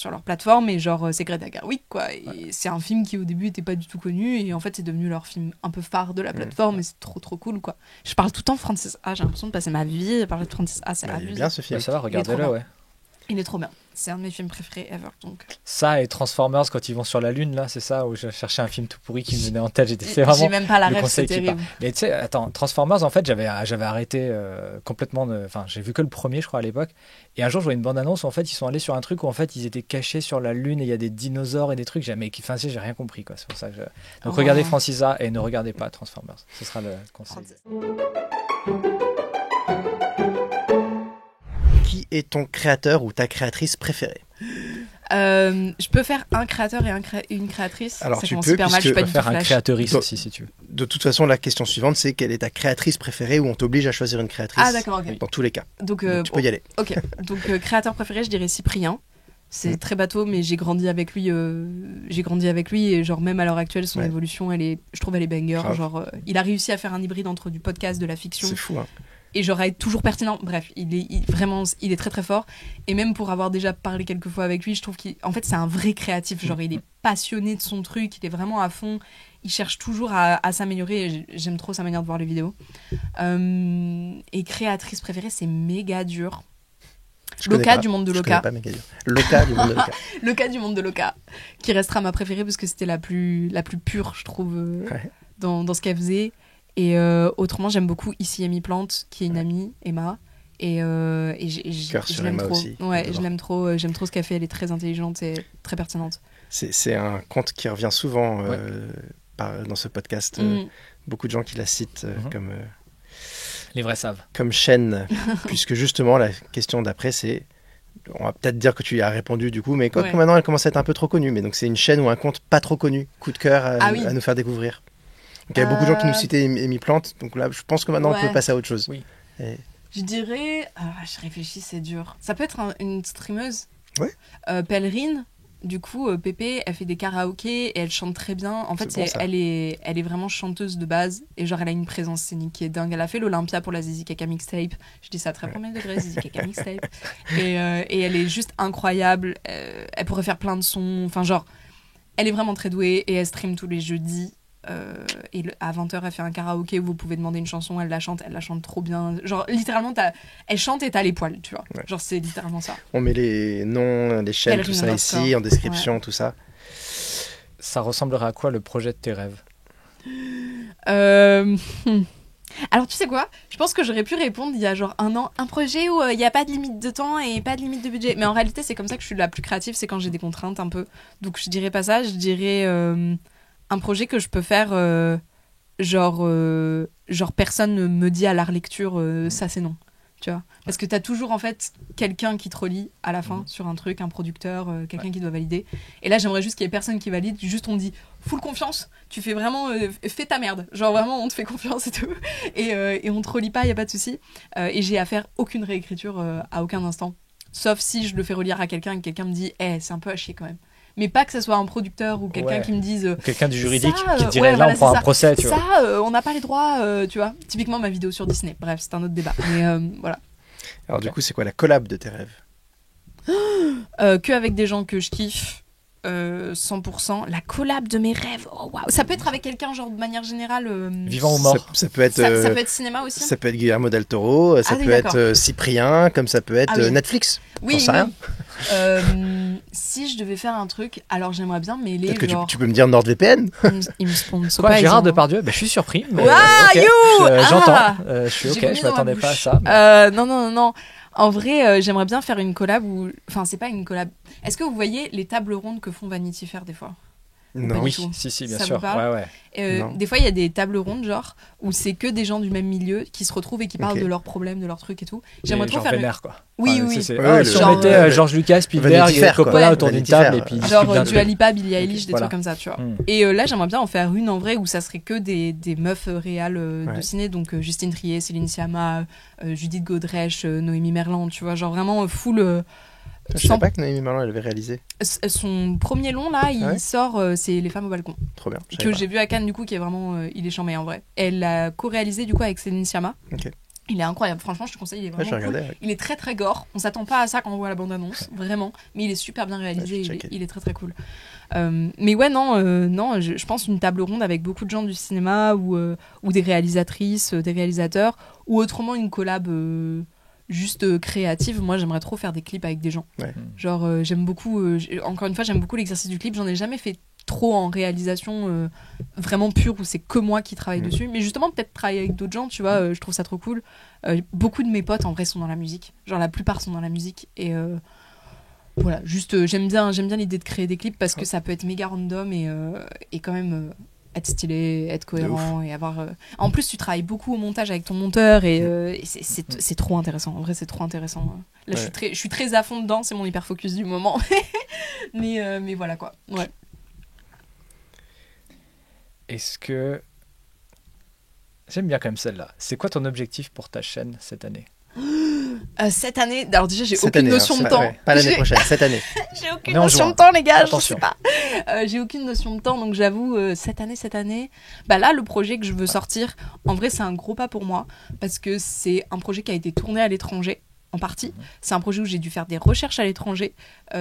leur plateforme, et genre c'est Greta Gerwig, quoi. Et c'est un film qui au début était pas du tout connu, et en fait c'est devenu leur film un peu phare de la plateforme, et c'est trop cool, quoi. Je parle tout le temps Frances A, j'ai l'impression de passer ma vie à parler de Frances A, c'est abusé. Il est bien ce film. Ça va, regardez-le, ouais. Il est trop bien. C'est un de mes films préférés ever, donc. Ça et Transformers quand ils vont sur la Lune, là, c'est ça, où je cherchais un film tout pourri qui me venait en tête. C'est vraiment. J'ai même pas la rêve, c'est terrible. Mais tu sais, attends, Transformers, en fait, j'avais arrêté complètement. Enfin, j'ai vu que le premier, je crois, à l'époque. Et un jour, je vois une bande-annonce où en fait, ils sont allés sur un truc où en fait, ils étaient cachés sur la Lune et il y a des dinosaures et des trucs. Enfin, j'ai rien compris, quoi. C'est pour ça que donc, regardez Francisa et ne regardez pas Transformers. Ce sera le conseil. Qui est ton créateur ou ta créatrice préférée? Je peux faire un créateur et une créatrice. Alors ça tu commence peux, super mal, je peux pas faire un créateuriste aussi si tu veux. De toute façon, la question suivante, c'est quelle est ta créatrice préférée, ou on t'oblige à choisir une créatrice. Ah d'accord, ok. Dans tous les cas. Donc tu peux y aller. Ok, donc créateur préféré, je dirais Cyprien. C'est très bateau, mais j'ai grandi avec lui. Et genre même à l'heure actuelle, son évolution, je trouve elle est banger. Genre, il a réussi à faire un hybride entre du podcast, de la fiction. C'est fou, hein. Et genre être toujours pertinent. Bref, il est très très fort. Et même pour avoir déjà parlé quelques fois avec lui, je trouve qu'en fait c'est un vrai créatif. Genre il est passionné de son truc, il est vraiment à fond. Il cherche toujours à s'améliorer. Et j'aime trop sa manière de voir les vidéos. Et créatrice préférée, c'est méga dur. Loca du monde de Loca. Pas méga dur. Loca du monde de Loca. Loca du monde de Loca, qui restera ma préférée parce que c'était la plus pure, je trouve, dans ce qu'elle faisait. Et autrement, j'aime beaucoup Ici Amy Plante, qui est une amie, Emma. Et je l'aime trop. Aussi, je l'aime trop. J'aime trop ce qu'elle fait. Elle est très intelligente et très pertinente. C'est un conte qui revient souvent dans ce podcast. Beaucoup de gens qui la citent comme... Les vrais savent. Comme chaîne, puisque justement, la question d'après, c'est... On va peut-être dire que tu y as répondu du coup, mais maintenant, elle commence à être un peu trop connue. Mais donc, c'est une chaîne ou un conte pas trop connu. Coup de cœur à nous faire découvrir. Donc, il y a beaucoup de gens qui nous citaient Amy Plante. Donc là, je pense que maintenant, on peut passer à autre chose. Oui. Je dirais... je réfléchis, c'est dur. Ça peut être une streameuse. Oui. Pèlerine. Du coup, Pépé, elle fait des karaokés et elle chante très bien. En fait, elle est vraiment chanteuse de base. Et genre, elle a une présence scénique qui est dingue. Elle a fait l'Olympia pour la Zizi Kaka Mixtape. Je dis ça à très premier degré, Zizi Kaka Mixtape. Et elle est juste incroyable. Elle pourrait faire plein de sons. Enfin, genre, elle est vraiment très douée et elle stream tous les jeudis. Et à 20h, elle fait un karaoké où vous pouvez demander une chanson, elle la chante trop bien. Genre, littéralement, elle chante et t'as les poils, tu vois. Ouais. Genre, c'est littéralement ça. On met les noms, les chaînes, tout ça ici, en description, tout ça. Ça ressemblerait à quoi le projet de tes rêves? Alors, tu sais quoi? Je pense que j'aurais pu répondre il y a genre un an, un projet où il n'y a pas de limite de temps et pas de limite de budget. Mais en réalité, c'est comme ça que je suis la plus créative, c'est quand j'ai des contraintes un peu. Donc, je dirais pas ça, je dirais... un projet que je peux faire, genre personne ne me dit à la relecture, ça c'est non. Tu vois, parce que t'as toujours en fait quelqu'un qui te relie à la fin sur un truc, un producteur, quelqu'un qui doit valider. Et là, j'aimerais juste qu'il y ait personne qui valide. Juste, on me dit full confiance. Tu fais vraiment, fais ta merde. Genre vraiment, on te fait confiance et tout. Et on te relie pas, y a pas de souci. Et j'ai à faire aucune réécriture à aucun instant, sauf si je le fais relire à quelqu'un et que quelqu'un me dit, c'est un peu à chier quand même. Mais pas que ce soit un producteur ou quelqu'un qui me dise quelqu'un du juridique qui dirait là on prend un procès, tu vois. On n'a pas les droits, tu vois. Typiquement ma vidéo sur Disney. Bref, c'est un autre débat. Mais voilà. Alors du coup, c'est quoi la collab de tes rêves? Que avec des gens que je kiffe. 100%. La collab de mes rêves. Oh, wow. Ça peut être avec quelqu'un, genre de manière générale. Vivant ou mort. Ça peut être. Ça peut être cinéma aussi. Ça peut être Guillermo del Toro. Ça peut être Cyprien, comme ça peut être Netflix. Oui. J'en sais rien. Si je devais faire un truc, alors j'aimerais bien mêler. Peut-être que tu peux me dire NordVPN. Ils me sponsorisent. Quoi, Gérard Depardieu? Je suis surpris. Mais j'entends. Je suis ok. Je m'attendais pas à ça. Mais... Non. En vrai, j'aimerais bien faire une collab où... Enfin, c'est pas une collab. Est-ce que vous voyez les tables rondes que font Vanity Fair des fois? Non. Oui, si, bien sûr. Des fois, il y a des tables rondes, genre, où c'est que des gens du même milieu qui se retrouvent et qui parlent de leurs problèmes, de leurs trucs et tout. J'aimerais trop faire vénère, quoi. Oui. Si on mettait George Lucas, Spielberg et Coppola autour d'une table et puis genre Dua Lipa, Billie Eilish, des trucs comme ça, tu vois. Et là, j'aimerais bien en faire une en vrai où ça serait que des meufs réales de ciné, donc Justine Triet, Céline Sciamma, Judith Godrèche, Noémie Merlan, tu vois, genre vraiment full. Je savais pas que Noémie Merlan elle avait réalisé. Son premier long là, il sort, c'est Les femmes au balcon. Trop bien. Que j'ai vu à Cannes du coup, qui est vraiment, il est charmé en vrai. Elle l'a co-réalisé du coup avec Céline Sciamma. Ok. Il est incroyable, franchement, je te conseille, il est vraiment cool. Il est très très gore. On s'attend pas à ça quand on voit la bande-annonce, vraiment. Mais il est super bien réalisé, il est très très cool. Mais ouais, non, je pense une table ronde avec beaucoup de gens du cinéma ou des réalisatrices, des réalisateurs, ou autrement une collab. Juste créative. Moi j'aimerais trop faire des clips avec des gens, genre j'aime beaucoup encore une fois j'aime beaucoup l'exercice du clip. J'en ai jamais fait trop en réalisation vraiment pure où c'est que moi qui travaille dessus, mais justement peut-être travailler avec d'autres gens, tu vois. Je trouve ça trop cool. Beaucoup de mes potes en vrai sont dans la musique, genre la plupart sont dans la musique et voilà, juste j'aime bien l'idée de créer des clips parce que ça peut être méga random et quand même être stylé, être cohérent et avoir... En plus, tu travailles beaucoup au montage avec ton monteur et c'est trop intéressant. En vrai, c'est trop intéressant. Là, je suis très à fond dedans. C'est mon hyper focus du moment. mais voilà, quoi. Ouais. Est-ce que... J'aime bien quand même celle-là. C'est quoi ton objectif pour ta chaîne cette année? Cette année, alors déjà j'ai aucune notion de temps. Pas l'année prochaine, cette année. J'ai aucune notion de temps, les gars. Attention. Je sais pas. J'ai aucune notion de temps, donc j'avoue cette année. Bah là, le projet que je veux sortir, en vrai, c'est un gros pas pour moi parce que c'est un projet qui a été tourné à l'étranger. En partie. C'est un projet où j'ai dû faire des recherches à l'étranger.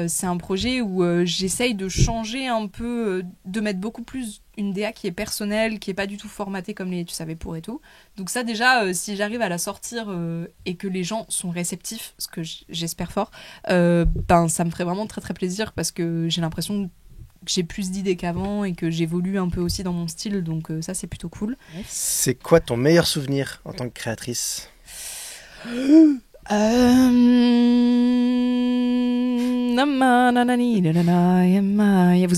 C'est un projet où j'essaye de changer un peu, de mettre beaucoup plus une DA qui est personnelle, qui est pas du tout formatée comme les Tu savais pour et tout. Donc ça déjà, si j'arrive à la sortir et que les gens sont réceptifs, ce que j'espère fort, ben ça me ferait vraiment très très plaisir parce que j'ai l'impression que j'ai plus d'idées qu'avant et que j'évolue un peu aussi dans mon style. Donc ça c'est plutôt cool. C'est quoi ton meilleur souvenir en tant que créatrice? Vous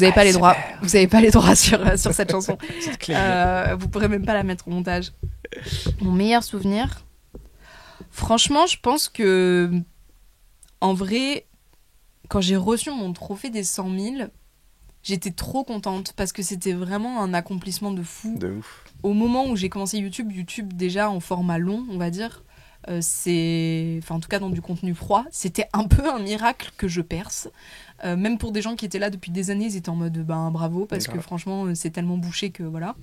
avez pas les droits. Vous avez pas les droits sur cette chanson. Vous pourrez même pas la mettre au montage. Mon meilleur souvenir, franchement, je pense que en vrai, quand j'ai reçu mon trophée des 100 000, j'étais trop contente parce que c'était vraiment un accomplissement de fou. De ouf. Au moment où j'ai commencé YouTube déjà en format long, on va dire. En tout cas dans du contenu froid, c'était un peu un miracle que je perce. Même pour des gens qui étaient là depuis des années, ils étaient en mode bravo parce que franchement c'est tellement bouché que voilà.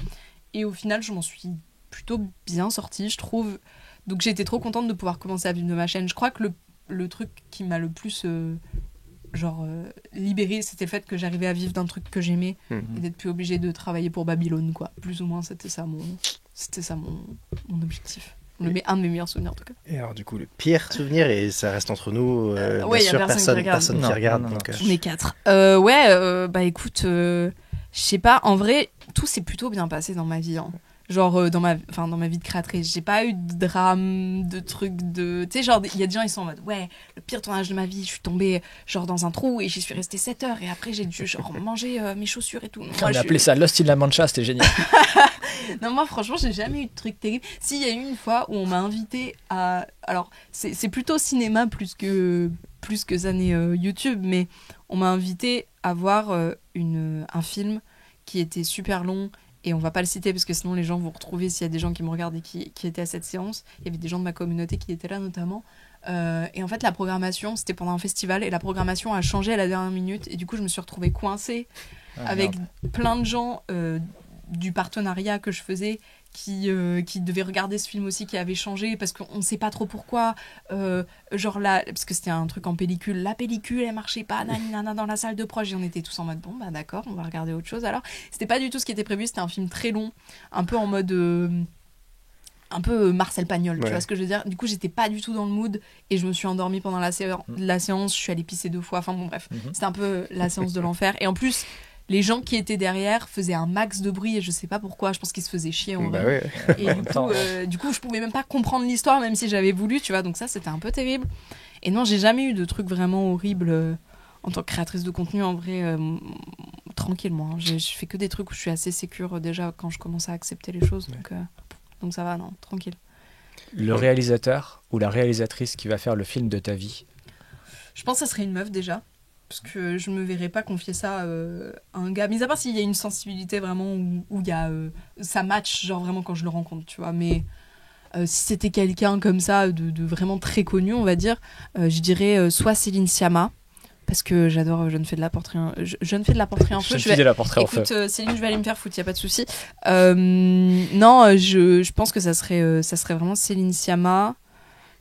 Et au final je m'en suis plutôt bien sortie, je trouve. Donc j'ai été trop contente de pouvoir commencer à vivre de ma chaîne. Je crois que le truc qui m'a le plus libérée, c'était le fait que j'arrivais à vivre d'un truc que j'aimais et d'être plus obligée de travailler pour Babylone, quoi. Plus ou moins c'était ça mon objectif. Un de mes meilleurs souvenirs en tout cas. Et alors du coup le pire souvenir, et ça reste entre nous, bien sûr, personne qui regarde. On est 4. Écoute, je sais pas, en vrai tout s'est plutôt bien passé dans ma vie. Genre dans ma vie de créatrice, j'ai pas eu de drame, de trucs de... Tu sais, genre, il y a des gens, ils sont en mode, ouais, le pire tournage de ma vie, je suis tombée genre dans un trou et j'y suis restée 7 heures et après j'ai dû genre manger mes chaussures et tout. On a appelé ça Lost in La Mancha, c'était génial. Non, moi franchement, j'ai jamais eu de truc terrible. Si, il y a eu une fois où on m'a invité à... Alors, c'est plutôt cinéma plus que ça n'est YouTube, mais on m'a invité à voir un film qui était super long. Et on va pas le citer parce que sinon les gens vont retrouver s'il y a des gens qui me regardent et qui étaient à cette séance. Il y avait des gens de ma communauté qui étaient là notamment. Et en fait la programmation, c'était pendant un festival et la programmation a changé à la dernière minute. Et du coup je me suis retrouvée coincée avec plein de gens du partenariat que je faisais qui devaient regarder ce film aussi, qui avait changé parce qu'on ne sait pas trop pourquoi. Genre là, parce que c'était un truc en pellicule. La pellicule, elle marchait pas dans la salle de proche. Et on était tous en mode, bon, bah d'accord, on va regarder autre chose. Alors, c'était pas du tout ce qui était prévu. C'était un film très long, un peu en mode... un peu Marcel Pagnol, tu vois ce que je veux dire. Du coup, j'étais pas du tout dans le mood et je me suis endormie pendant la séance. Je suis allée pisser 2 fois. Enfin bon, bref. C'était un peu la séance de l'enfer. Et en plus... Les gens qui étaient derrière faisaient un max de bruit et je sais pas pourquoi, je pense qu'ils se faisaient chier en vrai. Ouais. Et du coup, je pouvais même pas comprendre l'histoire même si j'avais voulu, tu vois, donc ça c'était un peu terrible. Et non, j'ai jamais eu de trucs vraiment horribles en tant que créatrice de contenu, en vrai, tranquillement. Je fais que des trucs où je suis assez sécure déjà quand je commence à accepter les choses, donc ça va, non, tranquille. Le réalisateur ou la réalisatrice qui va faire le film de ta vie? Je pense que ça serait une meuf déjà. Parce que je me verrais pas confier ça à un gars. Mis à part s'il y a une sensibilité vraiment où il y a, ça match, genre vraiment quand je le rencontre, tu vois. Mais si c'était quelqu'un comme ça, de vraiment très connu, on va dire, je dirais soit Céline Sciamma, parce que j'adore Je ne fais de la portrait en feu. Céline, je vais aller me faire foutre, y a pas de souci. Non, je pense que ça serait vraiment Céline Sciamma.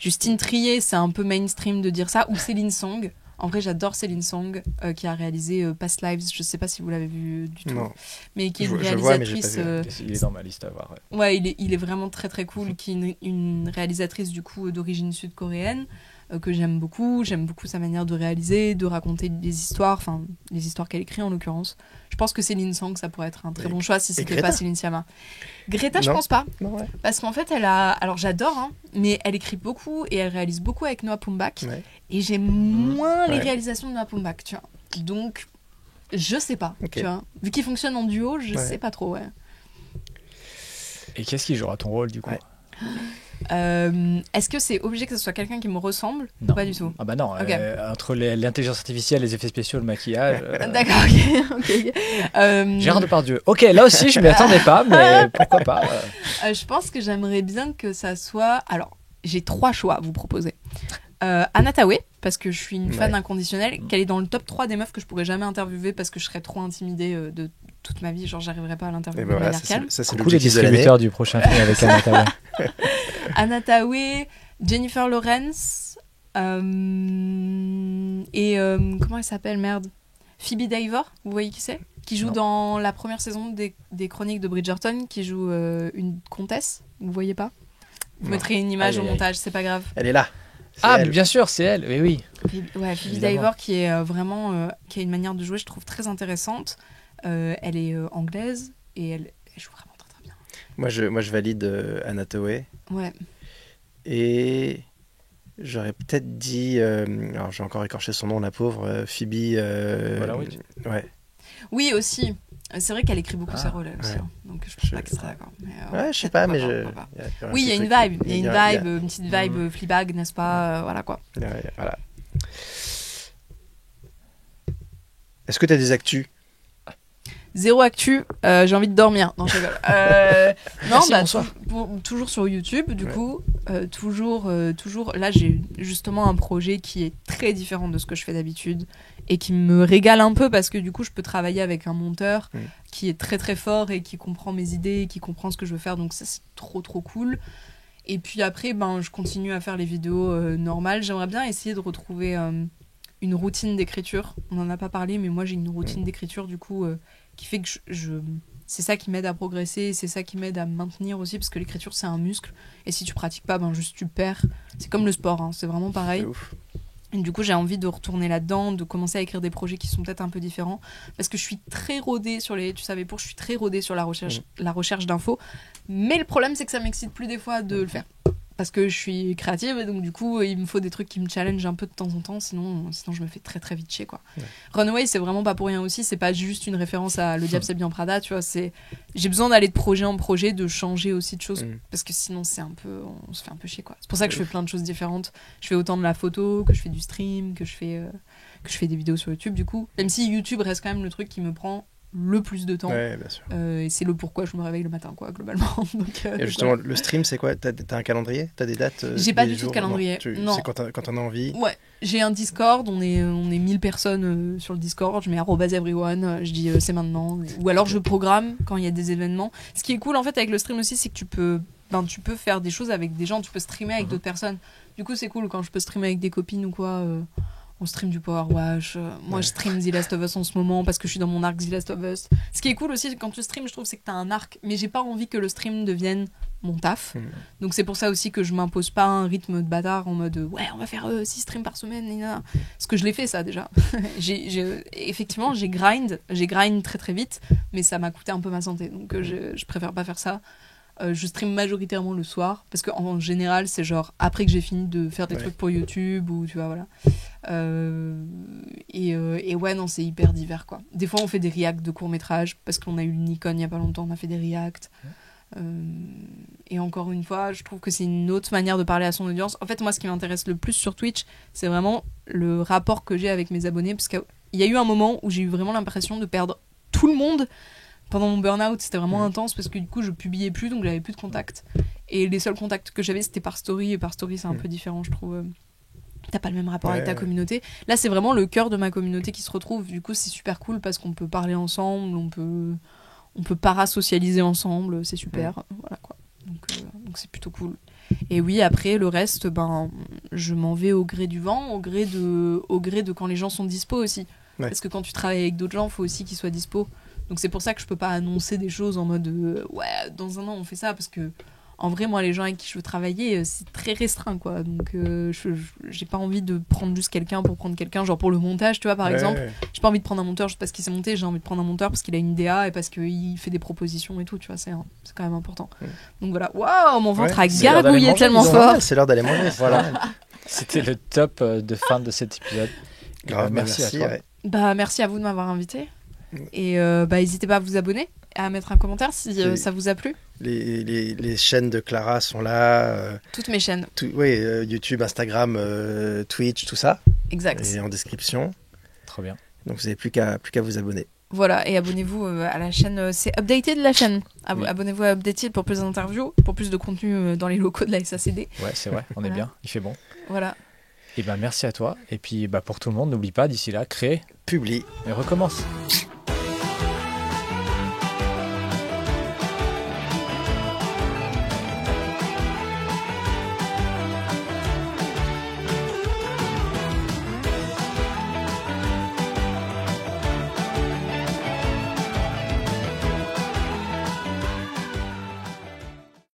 Justine Triet, c'est un peu mainstream de dire ça, ou Céline Song. En vrai, j'adore Céline Song, qui a réalisé Past Lives. Je sais pas si vous l'avez vu du tout. Non. Mais qui est une réalisatrice... Il est dans ma liste à voir. Ouais, il est vraiment très très cool. Qui est une réalisatrice du coup d'origine sud-coréenne, que j'aime beaucoup. J'aime beaucoup sa manière de réaliser, de raconter des histoires, enfin les histoires qu'elle écrit en l'occurrence. Je pense que Céline Song, ça pourrait être un très bon choix si c'était pas Céline Sciamma. Greta, je pense pas. Non, ouais. Parce qu'en fait, alors j'adore, hein, mais elle écrit beaucoup et elle réalise beaucoup avec Noah Baumbach. Ouais. Et j'aime moins les réalisations de Noah Baumbach, tu vois. Donc, je sais pas, tu vois. Vu qu'il fonctionne en duo, je sais pas trop, ouais. Et qu'est-ce qui jouera ton rôle, du coup? Est-ce que c'est obligé que ce soit quelqu'un qui me ressemble? Non. Pas du tout. Ah bah non, entre l'intelligence artificielle, les effets spéciaux, le maquillage... D'accord, ok. Gérard Depardieu. Ok, là aussi, je m'y attendais pas, mais pourquoi pas. Je pense que j'aimerais bien que ça soit... Alors, j'ai 3 choix à vous proposer. Anna Tawai, parce que je suis une fan inconditionnelle, qu'elle est dans le top 3 des meufs que je pourrais jamais interviewer parce que je serais trop intimidée de toute ma vie, genre j'arriverais pas à l'interviewer de manière calme. Ça, c'est le distributeur du prochain film avec Anna Tawai. Anna Tawai, Jennifer Lawrence et comment elle s'appelle, merde, Phoebe Dayvor, vous voyez qui c'est, qui joue dans la première saison des Chroniques de Bridgerton, qui joue une comtesse, vous voyez pas? Vous mettrez une image au montage, c'est pas grave. Elle est là. Mais bien sûr, c'est elle, oui. Phoebe Dayvor qui est vraiment qui a une manière de jouer, je trouve, très intéressante. Elle est anglaise et elle joue vraiment très très bien. Moi je valide Anna Tawai. Ouais. Et j'aurais peut-être dit, alors j'ai encore écorché son nom, la pauvre, Phoebe. Voilà, oui. Ouais. Oui, aussi. C'est vrai qu'elle écrit beaucoup ses rôles aussi. Ouais. Donc je pense pas qu'elle sera d'accord. Ouais, je sais pas, mais oui, il y a une vibe. Il y a une petite vibe Fleabag, n'est-ce pas? Voilà quoi. Voilà. Est-ce que tu as des actus? Zéro actu, j'ai envie de dormir. Non, je rigole. Non, toujours sur YouTube, du coup. Toujours. Là, j'ai justement un projet qui est très différent de ce que je fais d'habitude et qui me régale un peu parce que du coup, je peux travailler avec un monteur qui est très très fort et qui comprend mes idées, qui comprend ce que je veux faire. Donc ça, c'est trop trop cool. Et puis après, je continue à faire les vidéos normales. J'aimerais bien essayer de retrouver une routine d'écriture. On n'en a pas parlé, mais moi, j'ai une routine d'écriture du coup qui fait que c'est ça qui m'aide à progresser, c'est ça qui m'aide à me maintenir aussi, parce que l'écriture c'est un muscle, et si tu pratiques pas, juste tu perds. C'est comme le sport, hein, c'est vraiment pareil. Et du coup, j'ai envie de retourner là-dedans, de commencer à écrire des projets qui sont peut-être un peu différents. Parce que je suis très rodée sur je suis très rodée sur la recherche d'infos. Mais le problème, c'est que ça m'excite plus des fois de le faire. Parce que je suis créative, et donc du coup, il me faut des trucs qui me challengent un peu de temps en temps, sinon je me fais très très vite chier, quoi. Ouais. Runway, c'est vraiment pas pour rien aussi, c'est pas juste une référence à Le Diable s'habille en Prada, tu vois, j'ai besoin d'aller de projet en projet, de changer aussi de choses, parce que sinon on se fait un peu chier, quoi. C'est pour ça que je fais plein de choses différentes. Je fais autant de la photo, que je fais du stream, que je fais des vidéos sur YouTube, du coup. Même si YouTube reste quand même le truc qui me prend le plus de temps. Ouais, bien sûr. Et c'est le pourquoi je me réveille le matin, quoi, globalement. Donc, et justement, le stream, c'est quoi ? T'as un calendrier ? T'as des dates ? J'ai pas du tout de calendrier. Non. C'est quand t'en as envie ? Ouais. J'ai un Discord, on est 1000 personnes sur le Discord, je mets @everyone, je dis c'est maintenant. Ou alors je programme quand il y a des événements. Ce qui est cool en fait avec le stream aussi, c'est que tu peux faire des choses avec des gens, tu peux streamer avec d'autres personnes. Du coup, c'est cool quand je peux streamer avec des copines ou quoi. On stream du Power Wash. Moi, je stream The Last of Us en ce moment parce que je suis dans mon arc The Last of Us. Ce qui est cool aussi quand tu stream, je trouve, c'est que t'as un arc. Mais j'ai pas envie que le stream devienne mon taf. Donc c'est pour ça aussi que je m'impose pas un rythme de bâtard en mode ouais, on va faire 6 streams par semaine. Parce que je l'ai fait ça déjà. Effectivement, j'ai grind très très vite, mais ça m'a coûté un peu ma santé. Donc je préfère pas faire ça. Je stream majoritairement le soir parce qu'en général c'est genre après que j'ai fini de faire des trucs pour YouTube ou tu vois voilà et ouais non c'est hyper divers quoi. Des fois on fait des reacts de courts-métrages parce qu'on a eu une Nikon il y a pas longtemps, on a fait des reacts et encore une fois je trouve que c'est une autre manière de parler à son audience. En fait moi ce qui m'intéresse le plus sur Twitch c'est vraiment le rapport que j'ai avec mes abonnés parce qu'il y a eu un moment où j'ai eu vraiment l'impression de perdre tout le monde. Pendant mon burn-out, c'était vraiment intense parce que du coup, je publiais plus, donc j'avais plus de contacts. Et les seuls contacts que j'avais, c'était par story. Et par story, c'est un peu différent, je trouve. T'as pas le même rapport avec ta communauté. Là, c'est vraiment le cœur de ma communauté qui se retrouve. Du coup, c'est super cool parce qu'on peut parler ensemble, on peut parasocialiser ensemble. C'est super. Voilà, quoi. Donc, c'est plutôt cool. Et oui, après, le reste, je m'en vais au gré du vent, au gré de quand les gens sont dispo aussi. Ouais. Parce que quand tu travailles avec d'autres gens, il faut aussi qu'ils soient dispo. Donc c'est pour ça que je peux pas annoncer des choses en mode ouais dans un an on fait ça parce que en vrai moi les gens avec qui je veux travailler c'est très restreint quoi donc j'ai pas envie de prendre juste quelqu'un pour prendre quelqu'un genre pour le montage tu vois par exemple j'ai pas envie de prendre un monteur juste parce qu'il s'est monté, j'ai envie de prendre un monteur parce qu'il a une DA et parce qu'il fait des propositions et tout tu vois c'est quand même important donc voilà waouh mon ventre a gargouillé tellement fort c'est l'heure d'aller manger voilà c'était le top de fin de cet épisode merci à toi merci à vous de m'avoir invité. Et n'hésitez pas à vous abonner et à mettre un commentaire si ça vous a plu. Les chaînes de Clara sont là. Toutes mes chaînes. YouTube, Instagram, Twitch, tout ça. Exact. Et en description. Trop bien. Donc vous n'avez plus qu'à vous abonner. Voilà, et abonnez-vous à la chaîne. C'est Updated la chaîne. Abonnez-vous à Updated pour plus d'interviews, pour plus de contenu dans les locaux de la SACD. Ouais, c'est vrai, on est bien, il fait bon. Voilà. Et merci à toi. Et puis pour tout le monde, n'oublie pas d'ici là, crée, publie et recommence.